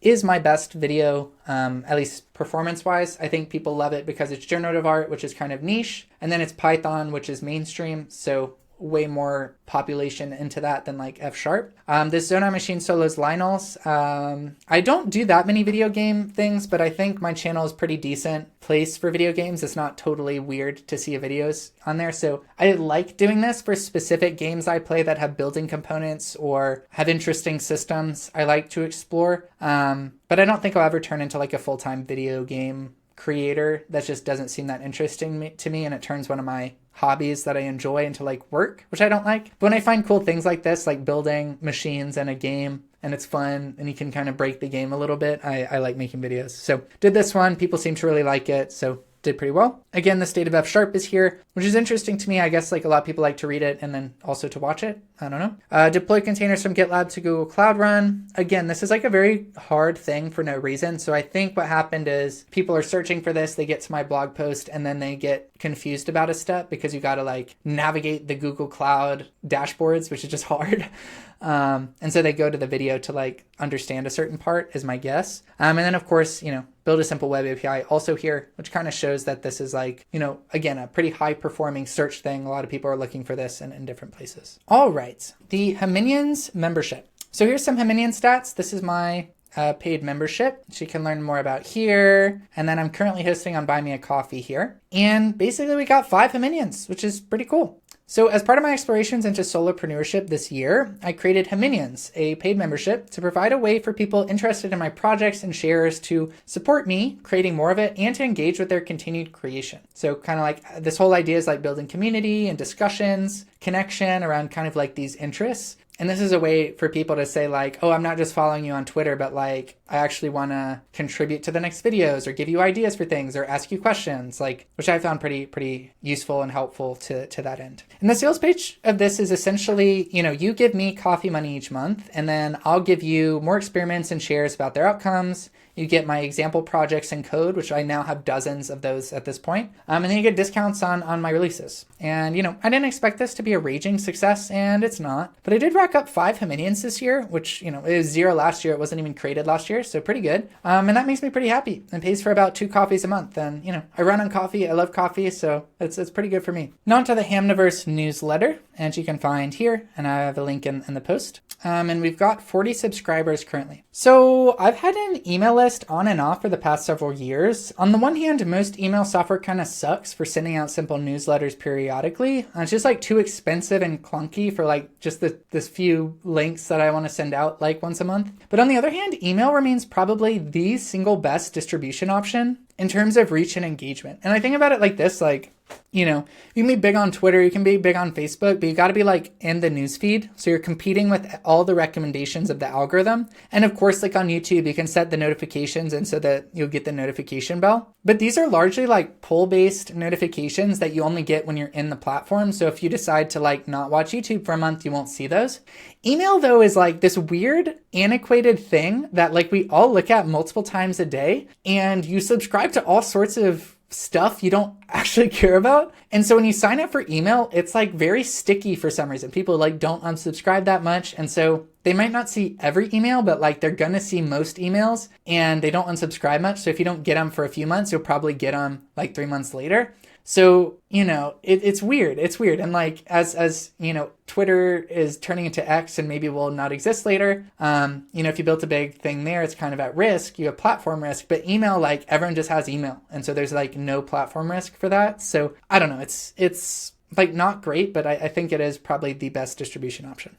is my best video, at least performance-wise. I think people love it because it's generative art, which is kind of niche, and then it's Python, which is mainstream. So way more population into that than like F sharp. This Zonai Machine solos Lionels. I don't do that many video game things, but I think my channel is pretty decent place for video games. It's not totally weird to see videos on there. So I like doing this for specific games I play that have building components or have interesting systems I like to explore. But I don't think I'll ever turn into like a full-time video game creator. That just doesn't seem that interesting to me, and it turns one of my hobbies that I enjoy into like work, which I don't like. But when I find cool things like this, like building machines in a game, and it's fun and you can kind of break the game a little bit, I like making videos. So did this one, people seem to really like it, so did pretty well. Again, the state of F sharp is here, which is interesting to me. I guess like a lot of people like to read it and then also to watch it. I don't know. Deploy containers from GitLab to Google Cloud Run. Again, this is like a very hard thing for no reason. So I think what happened is people are searching for this, they get to my blog post and then they get confused about a step because you got to like navigate the Google Cloud dashboards, which is just hard. And so they go to the video to like understand a certain part is my guess. And then of course, build a simple web API also here, which kind of shows that this is like, again, a pretty high performing search thing. A lot of people are looking for this in different places. All right, the Haminians membership. So here's some Haminian stats. This is my paid membership, which you can learn more about here. And then I'm currently hosting on Buy Me a Coffee here. And basically we got 5 Haminians, which is pretty cool. So as part of my explorations into solopreneurship this year, I created Haminians, a paid membership to provide a way for people interested in my projects and shares to support me creating more of it and to engage with their continued creation. So kind of like this whole idea is like building community and discussions, connection around kind of like these interests. And this is a way for people to say like, oh, I'm not just following you on Twitter, but like, I actually want to contribute to the next videos or give you ideas for things or ask you questions, like, which I found pretty useful and helpful to that end. And the sales page of this is essentially, you give me coffee money each month, and then I'll give you more experiments and shares about their outcomes. You get my example projects and code, which I now have dozens of those at this point. And then you get discounts on my releases. And, I didn't expect this to be a raging success, and it's not. But I did rack up 5 Haminians this year, which, it was 0 last year. It wasn't even created last year, so pretty good. And that makes me pretty happy and pays for about 2 coffees a month. And, I run on coffee. I love coffee, so it's pretty good for me. Now onto the Hamniverse newsletter, and you can find here, and I have a link in the post. And we've got 40 subscribers currently. So I've had an email list on and off for the past several years. On the one hand, most email software kind of sucks for sending out simple newsletters periodically. It's just like too expensive and clunky for like just this few links that I want to send out like once a month. But on the other hand, email remains probably the single best distribution option in terms of reach and engagement. And I think about it like this, like, you can be big on Twitter, you can be big on Facebook, but you got to be like in the newsfeed. So you're competing with all the recommendations of the algorithm. And of course, like on YouTube, you can set the notifications and so that you'll get the notification bell. But these are largely like pull-based notifications that you only get when you're in the platform. So if you decide to like not watch YouTube for a month, you won't see those. Email though is like this weird antiquated thing that like we all look at multiple times a day, and you subscribe to all sorts of stuff you don't actually care about. And so when you sign up for email, it's like very sticky for some reason. People like don't unsubscribe that much. And so they might not see every email, but like they're going to see most emails, and they don't unsubscribe much. So if you don't get them for a few months, you'll probably get them like 3 months later. So, it's weird. It's weird. And like, as Twitter is turning into X and maybe will not exist later. If you built a big thing there, it's kind of at risk. You have platform risk, but email, like everyone just has email. And so there's like no platform risk for that. So I don't know. It's like not great, but I think it is probably the best distribution option.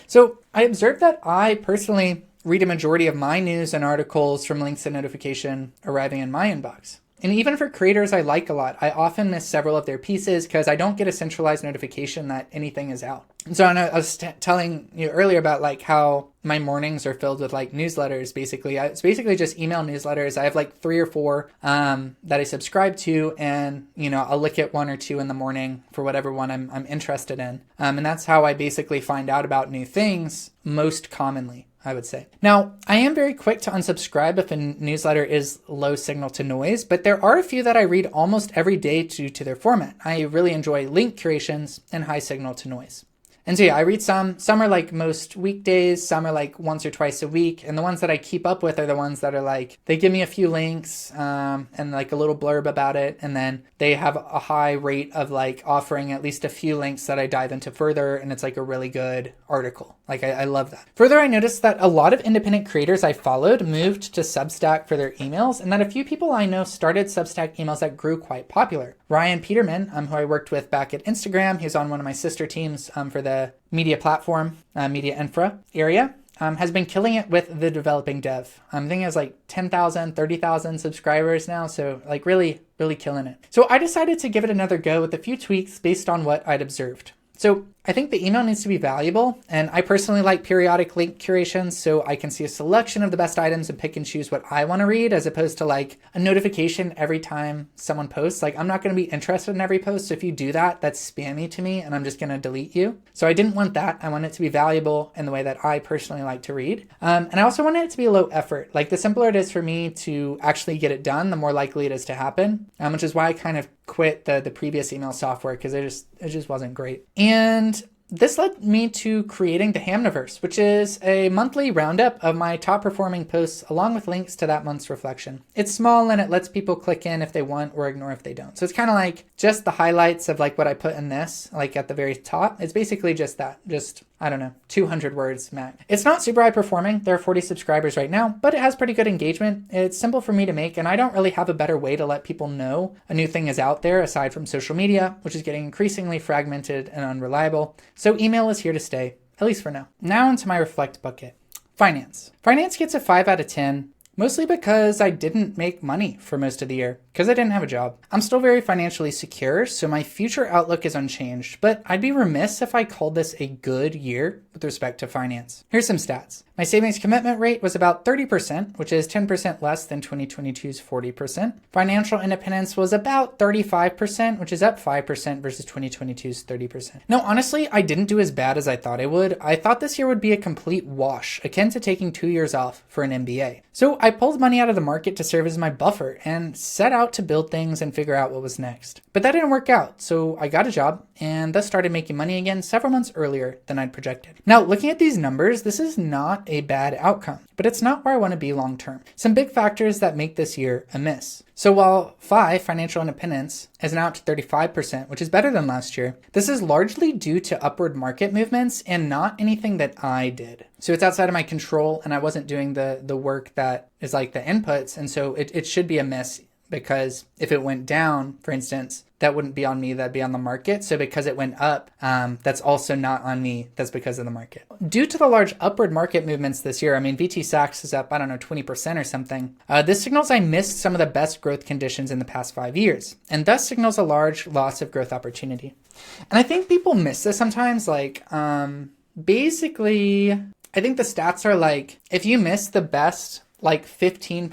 So I observed that I personally read a majority of my news and articles from links and notification arriving in my inbox. And even for creators I like a lot, I often miss several of their pieces because I don't get a centralized notification that anything is out. And so I was telling you earlier about like how my mornings are filled with like newsletters. Basically, it's basically just email newsletters. I have like 3 or 4 that I subscribe to, and I'll look at 1 or 2 in the morning for whatever one I'm interested in. And that's how I basically find out about new things most commonly, I would say. Now, I am very quick to unsubscribe if a newsletter is low signal to noise, but there are a few that I read almost every day due to their format. I really enjoy link curations and high signal to noise. And so yeah, I read some are like most weekdays, some are like once or twice a week. And the ones that I keep up with are the ones that are like, they give me a few links and like a little blurb about it. And then they have a high rate of like offering at least a few links that I dive into further. And it's like a really good article. Like I love that. Further, I noticed that a lot of independent creators I followed moved to Substack for their emails, and that a few people I know started Substack emails that grew quite popular. Ryan Peterman, who I worked with back at Instagram, he's on one of my sister teams for the media platform, media infra area, has been killing it with the developing dev. I think he has like 10,000, 30,000 subscribers now. So like really, really killing it. So I decided to give it another go with a few tweaks based on what I'd observed. So I think the email needs to be valuable, and I personally like periodic link curation so I can see a selection of the best items and pick and choose what I want to read, as opposed to like a notification every time someone posts. Like I'm not going to be interested in every post, so if you do that, that's spammy to me and I'm just going to delete you. So I didn't want that. I want it to be valuable in the way that I personally like to read. And I also wanted it to be low effort. Like the simpler it is for me to actually get it done, the more likely it is to happen, which is why I kind of quit the previous email software, because it just wasn't great. And this led me to creating the HAMYverse, which is a monthly roundup of my top performing posts along with links to that month's reflection. It's small and it lets people click in if they want or ignore if they don't. So it's kind of like just the highlights of like what I put in this, like at the very top. It's basically just that, I don't know, 200 words max. It's not super high performing. There are 40 subscribers right now, but it has pretty good engagement. It's simple for me to make, and I don't really have a better way to let people know a new thing is out there aside from social media, which is getting increasingly fragmented and unreliable. So email is here to stay, at least for now. Now into my reflect bucket. Finance. Finance gets a 5 out of 10. Mostly because I didn't make money for most of the year, because I didn't have a job. I'm still very financially secure, so my future outlook is unchanged, but I'd be remiss if I called this a good year with respect to finance. Here's some stats. My savings commitment rate was about 30%, which is 10% less than 2022's 40%. Financial independence was about 35%, which is up 5% versus 2022's 30%. No, honestly, I didn't do as bad as I thought I would. I thought this year would be a complete wash, akin to taking 2 years off for an MBA. So I pulled money out of the market to serve as my buffer and set out to build things and figure out what was next. But that didn't work out, so I got a job and thus started making money again several months earlier than I'd projected. Now, looking at these numbers, this is not a bad outcome, but it's not where I want to be long term. Some big factors that make this year a miss. So while financial independence is now up to 35%, which is better than last year, this is largely due to upward market movements and not anything that I did. So it's outside of my control, and I wasn't doing the work that is like the inputs. And so it should be a miss, because if it went down, for instance, that wouldn't be on me, that'd be on the market. So because it went up, that's also not on me, that's because of the market. Due to the large upward market movements this year, I mean, VT Sachs is up, 20% or something. This signals I missed some of the best growth conditions in the past 5 years, and thus signals a large loss of growth opportunity. And I think people miss this sometimes, like, basically, I think the stats are like, if you miss the best like 15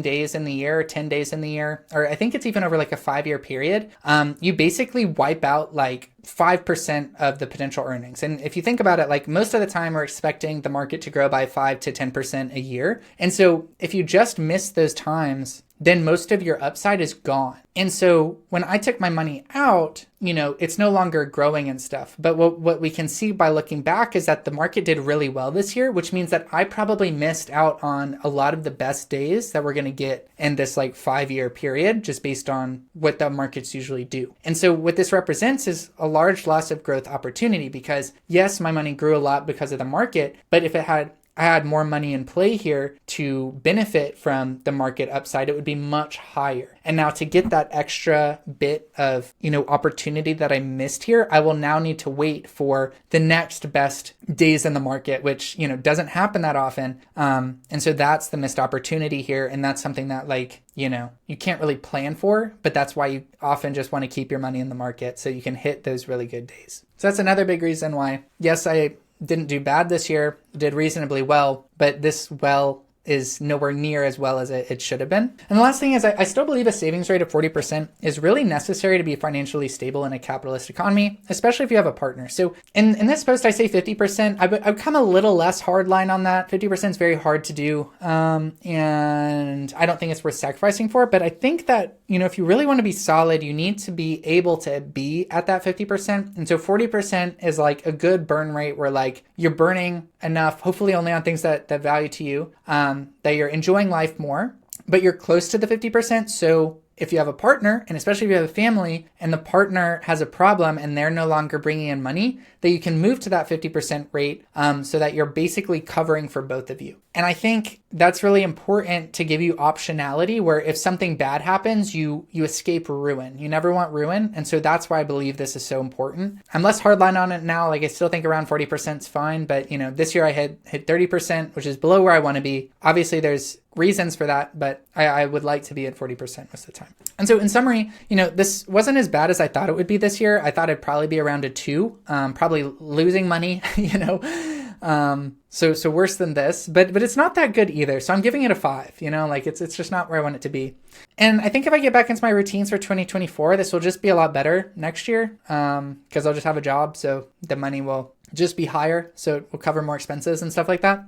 days in the year, or 10 days in the year, or I think it's even over like a 5-year period, you basically wipe out like 5% of the potential earnings. And if you think about it, like most of the time we're expecting the market to grow by 5 to 10% a year. And so if you just miss those times, then most of your upside is gone. And so when I took my money out, it's no longer growing and stuff. But what we can see by looking back is that the market did really well this year, which means that I probably missed out on a lot of the best days that we're going to get in this like 5-year period, just based on what the markets usually do. And so what this represents is a large loss of growth opportunity, because yes, my money grew a lot because of the market, but if I had more money in play here to benefit from the market upside, it would be much higher. And now to get that extra bit of, opportunity that I missed here, I will now need to wait for the next best days in the market, which, doesn't happen that often. And so that's the missed opportunity here. And that's something that you can't really plan for, but that's why you often just want to keep your money in the market so you can hit those really good days. So that's another big reason why, yes, I didn't do bad this year, did reasonably well, but this well is nowhere near as well as it should have been. And the last thing is I still believe a savings rate of 40% is really necessary to be financially stable in a capitalist economy, especially if you have a partner. So in this post, I say 50%. I've come a little less hardline on that. 50% is very hard to do. And I don't think it's worth sacrificing for. But I think that, if you really want to be solid, you need to be able to be at that 50%. And so 40% is like a good burn rate where like you're burning enough, hopefully only on things that value to you, that you're enjoying life more, but you're close to the 50%. So if you have a partner, and especially if you have a family, and the partner has a problem and they're no longer bringing in money, that you can move to that 50% rate so that you're basically covering for both of you. And I think that's really important to give you optionality where if something bad happens, you escape ruin. You never want ruin. And so that's why I believe this is so important. I'm less hardline on it now. Like I still think around 40% is fine. But this year I hit 30%, which is below where I want to be. Obviously there's reasons for that, but I would like to be at 40% most of the time. And so in summary, this wasn't as bad as I thought it would be this year. I thought it'd probably be around a 2, probably losing money, so worse than this, but it's not that good either. So I'm giving it a 5, it's just not where I want it to be. And I think if I get back into my routines for 2024, this will just be a lot better next year, because I'll just have a job. So the money will just be higher. So it will cover more expenses and stuff like that.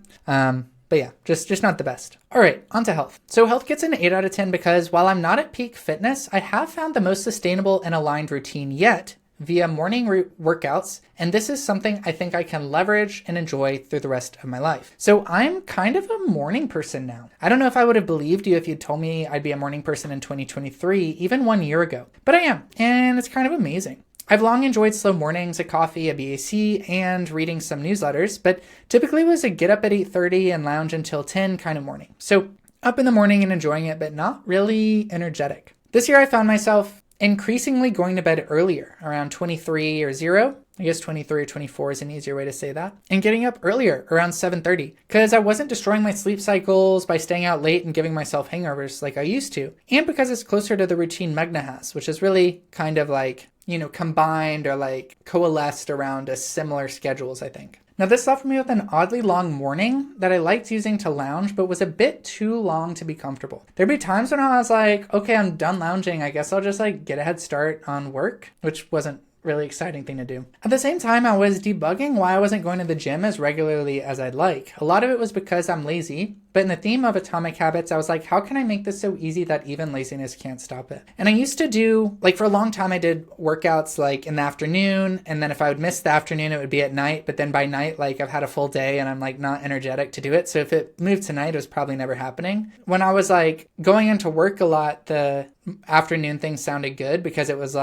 But yeah, just not the best. All right, on to health. So health gets an 8 out of 10 because while I'm not at peak fitness, I have found the most sustainable and aligned routine yet via morning workouts. And this is something I think I can leverage and enjoy through the rest of my life. So I'm kind of a morning person now. I don't know if I would have believed you if you'd told me I'd be a morning person in 2023, even 1 year ago, but I am. And it's kind of amazing. I've long enjoyed slow mornings, a coffee, a BAC, and reading some newsletters, but typically it was a get up at 8:30 and lounge until 10 kind of morning. So up in the morning and enjoying it, but not really energetic. This year I found myself increasingly going to bed earlier, around 23 or 0. I guess 23 or 24 is an easier way to say that. And getting up earlier, around 7:30, because I wasn't destroying my sleep cycles by staying out late and giving myself hangovers like I used to. And because it's closer to the routine Meghna has, which is really kind of like, combined or like coalesced around a similar schedules, I think. Now this left me with an oddly long morning that I liked using to lounge, but was a bit too long to be comfortable. There'd be times when I was like, okay, I'm done lounging. I guess I'll just get a head start on work, which wasn't really exciting thing to do. At the same time, I was debugging why I wasn't going to the gym as regularly as I'd like. A lot of it was because I'm lazy, but in the theme of atomic habits, I was like, how can I make this so easy that even laziness can't stop it? And I used to do, for a long time, I did workouts in the afternoon, and then if I would miss the afternoon, it would be at night, but then by night, I've had a full day and I'm not energetic to do it. So if it moved to night, it was probably never happening. When I was going into work a lot, the afternoon thing sounded good because it was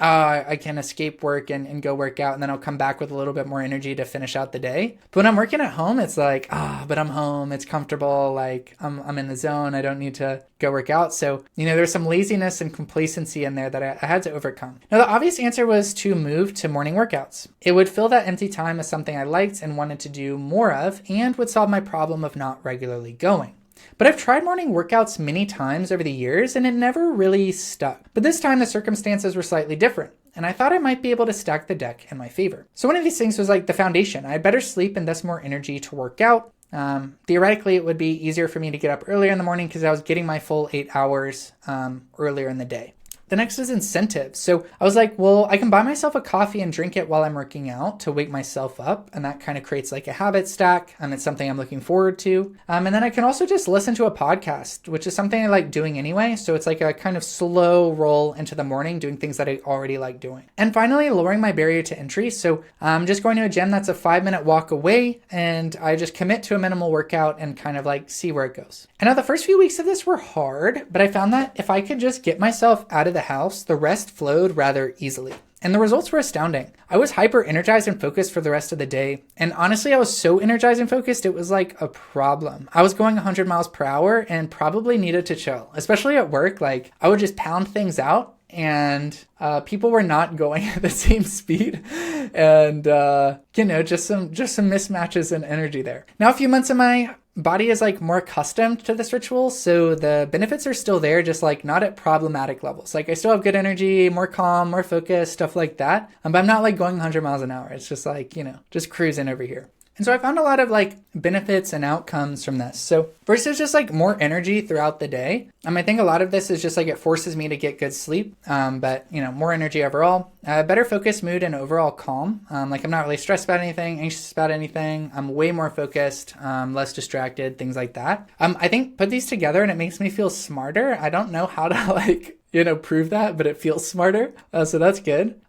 I can escape work and go work out, and then I'll come back with a little bit more energy to finish out the day. But when I'm working at home, it's but I'm home, it's comfortable, I'm in the zone, I don't need to go work out. So, there's some laziness and complacency in there that I had to overcome. Now, the obvious answer was to move to morning workouts. It would fill that empty time as something I liked and wanted to do more of, and would solve my problem of not regularly going. But I've tried morning workouts many times over the years and it never really stuck. But this time the circumstances were slightly different, and I thought I might be able to stack the deck in my favor. So one of these things was the foundation. I had better sleep and thus more energy to work out. Theoretically, it would be easier for me to get up earlier in the morning because I was getting my full 8 hours earlier in the day. The next is incentives. So I was well, I can buy myself a coffee and drink it while I'm working out to wake myself up. And that kind of creates a habit stack. It's something I'm looking forward to. And then I can also just listen to a podcast, which is something I like doing anyway. So it's a kind of slow roll into the morning, doing things that I already like doing. And finally, lowering my barrier to entry. So I'm just going to a gym that's a 5-minute walk away, and I just commit to a minimal workout and kind of see where it goes. And now the first few weeks of this were hard, but I found that if I could just get myself out of the house, the rest flowed rather easily. And the results were astounding. I was hyper energized and focused for the rest of the day. And honestly, I was so energized and focused, it was a problem. I was going 100 miles per hour and probably needed to chill, especially at work. I would just pound things out, and people were not going at the same speed. And, just some mismatches in energy there. Now, a few months in my body is more accustomed to this ritual, so the benefits are still there, just not at problematic levels. I still have good energy, more calm, more focused, stuff like that. But I'm not going 100 miles an hour. It's just just cruising over here. And so I found a lot of like benefits and outcomes from this. So first is just like more energy throughout the day. I think a lot of this is just like it forces me to get good sleep, but more energy overall, better focus, mood, and overall calm. Like I'm not really stressed about anything, anxious about anything. I'm way more focused, less distracted, things like that. I think put these together and it makes me feel smarter. I don't know how to like, prove that, but it feels smarter. So that's good.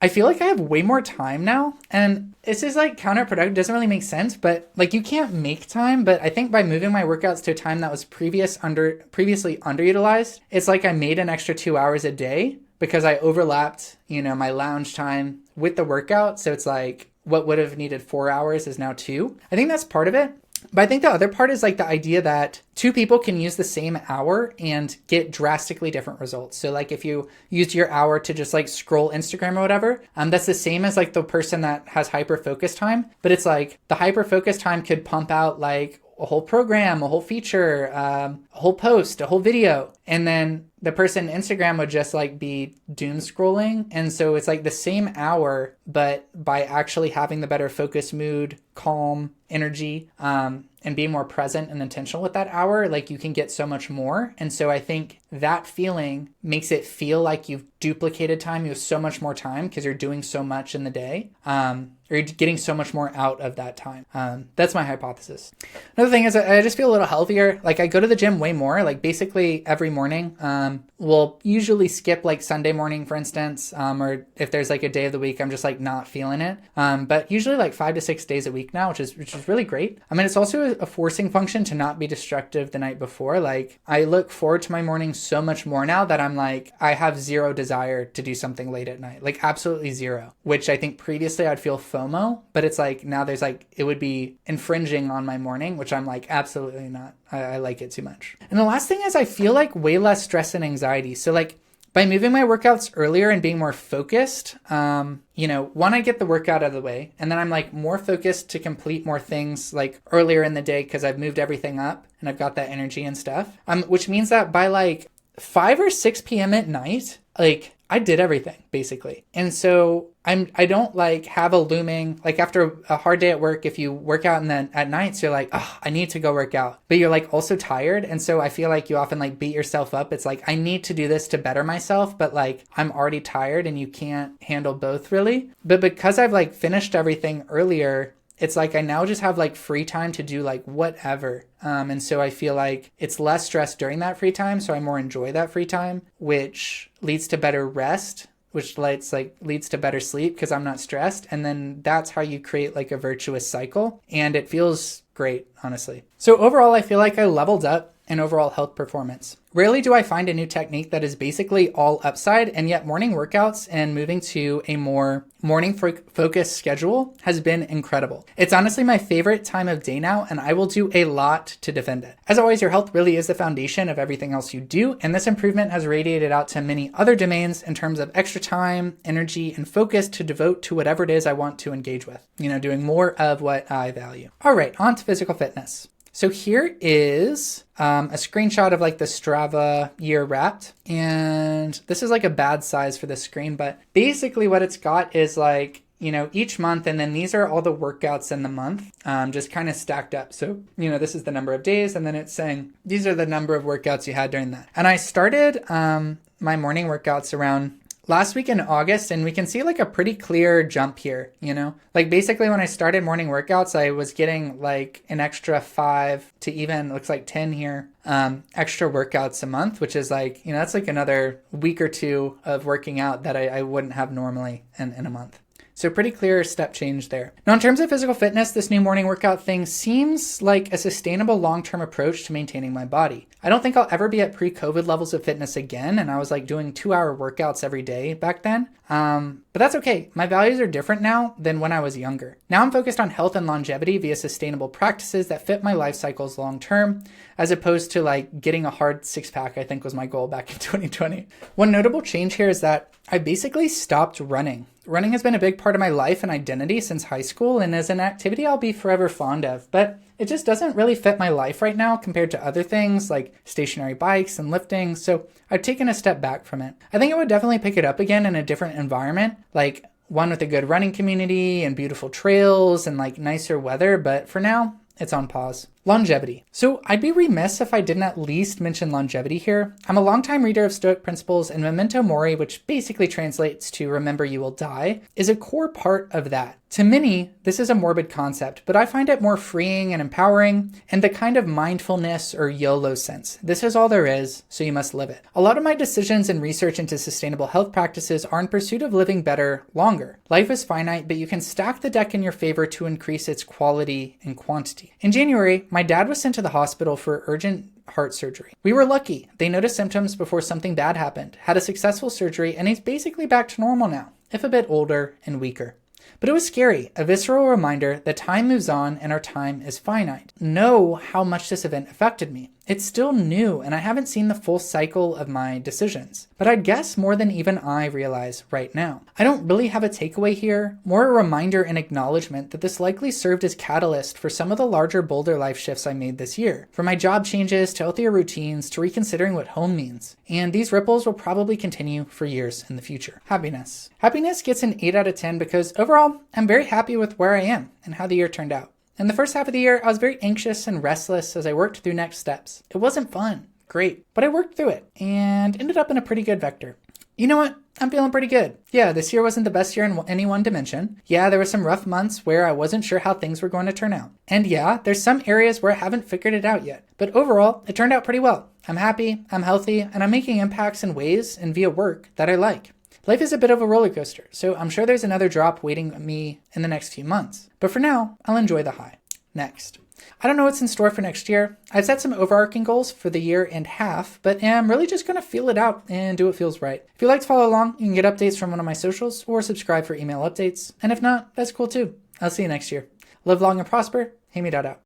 I feel like I have way more time now, and this is like counterproductive. It doesn't really make sense, but like you can't make time. But I think by moving my workouts to a time that was previously underutilized, it's like I made an extra 2 hours a day because I overlapped, my lounge time with the workout. So it's like what would have needed 4 hours is now 2. I think that's part of it. But I think the other part is like the idea that two people can use the same hour and get drastically different results. So like if you use your hour to just like scroll Instagram or whatever, that's the same as like the person that has hyper focus time. But it's like the hyper focus time could pump out like a whole program, a whole feature, a whole post, a whole video. And then the person in Instagram would just like be doom scrolling. And so it's like the same hour, but by actually having the better focus, mood, calm, energy, and being more present and intentional with that hour, like you can get so much more. And so I think that feeling makes it feel like you've duplicated time. You have so much more time because you're doing so much in the day, or you're getting so much more out of that time. That's my hypothesis. Another thing is I just feel a little healthier. Like I go to the gym way more, like basically every morning. We'll usually skip like Sunday morning, for instance, or if there's like a day of the week, I'm just like not feeling it. But usually like 5 to 6 days a week now, which is really great. It's also a forcing function to not be destructive the night before. Like I look forward to my mornings so much more now that I'm like, I have zero desire to do something late at night, like absolutely zero, which I think previously I'd feel FOMO, but it's like now there's like, it would be infringing on my morning, which I'm like, absolutely not. I like it too much. And the last thing is I feel like way less stress and anxiety. So like by moving my workouts earlier and being more focused, one, I get the workout out of the way, and then I'm like more focused to complete more things like earlier in the day because I've moved everything up and I've got that energy and stuff. Which means that by like 5 or 6 p.m. at night, like I did everything basically. And so I don't like have a looming, like after a hard day at work, if you work out and then at nights, you're like, oh, I need to go work out, but you're like also tired. And so I feel like you often like beat yourself up. It's like, I need to do this to better myself, but like I'm already tired and you can't handle both really. But because I've like finished everything earlier, it's like I now just have like free time to do like whatever. And so I feel like it's less stress during that free time. So I more enjoy that free time, which leads to better rest, which leads to better sleep because I'm not stressed. And then that's how you create like a virtuous cycle. And it feels great, honestly. So overall, I feel like I leveled up in overall health performance. Rarely do I find a new technique that is basically all upside, and yet morning workouts and moving to a more morning focused schedule has been incredible. It's honestly my favorite time of day now, and I will do a lot to defend it. As always, your health really is the foundation of everything else you do, and this improvement has radiated out to many other domains in terms of extra time, energy, and focus to devote to whatever it is I want to engage with, doing more of what I value. All right, on to physical fitness. So here is a screenshot of like the Strava year wrapped. And this is like a bad size for the screen, but basically what it's got is like, each month. And then these are all the workouts in the month, just kind of stacked up. So, this is the number of days. And then it's saying, these are the number of workouts you had during that. And I started my morning workouts around last week in August, and we can see like a pretty clear jump here, like basically when I started morning workouts, I was getting like an extra 5 to even looks like 10 here, extra workouts a month, which is like, that's like another week or 2 of working out that I wouldn't have normally in a month. So pretty clear step change there. Now, in terms of physical fitness, this new morning workout thing seems like a sustainable long-term approach to maintaining my body. I don't think I'll ever be at pre-COVID levels of fitness again, and I was like doing 2-hour workouts every day back then. But that's okay. My values are different now than when I was younger. Now I'm focused on health and longevity via sustainable practices that fit my life cycles long-term, as opposed to like getting a hard 6-pack, I think was my goal back in 2020. One notable change here is that I basically stopped running. Running has been a big part of my life and identity since high school, and is an activity I'll be forever fond of, but it just doesn't really fit my life right now compared to other things like stationary bikes and lifting, so I've taken a step back from it. I think I would definitely pick it up again in a different environment, like one with a good running community and beautiful trails and like nicer weather, but for now, it's on pause. Longevity. So I'd be remiss if I didn't at least mention longevity here. I'm a longtime reader of Stoic principles, and memento mori, which basically translates to remember you will die, is a core part of that. To many, this is a morbid concept, but I find it more freeing and empowering, and the kind of mindfulness or YOLO sense. This is all there is, so you must live it. A lot of my decisions and research into sustainable health practices are in pursuit of living better, longer. Life is finite, but you can stack the deck in your favor to increase its quality and quantity. In January, my dad was sent to the hospital for urgent heart surgery. We were lucky. They noticed symptoms before something bad happened, had a successful surgery, and he's basically back to normal now, if a bit older and weaker. But it was scary, a visceral reminder that time moves on and our time is finite. Know how much this event affected me. It's still new, and I haven't seen the full cycle of my decisions, but I'd guess more than even I realize right now. I don't really have a takeaway here, more a reminder and acknowledgement that this likely served as catalyst for some of the larger, bolder life shifts I made this year, from my job changes to healthier routines to reconsidering what home means. And these ripples will probably continue for years in the future. Happiness. Happiness gets an 8 out of 10 because overall, I'm very happy with where I am and how the year turned out. In the first half of the year, I was very anxious and restless as I worked through next steps. It wasn't fun, great, but I worked through it and ended up in a pretty good vector. You know what? I'm feeling pretty good. Yeah, this year wasn't the best year in any one dimension. Yeah, there were some rough months where I wasn't sure how things were going to turn out. And yeah, there's some areas where I haven't figured it out yet. But overall, it turned out pretty well. I'm happy, I'm healthy, and I'm making impacts in ways and via work that I like. Life is a bit of a roller coaster, so I'm sure there's another drop waiting me in the next few months. But for now, I'll enjoy the high. Next. I don't know what's in store for next year. I've set some overarching goals for the year and half, but am really just going to feel it out and do what feels right. If you'd like to follow along, you can get updates from one of my socials or subscribe for email updates. And if not, that's cool too. I'll see you next year. Live long and prosper. HAMY.out.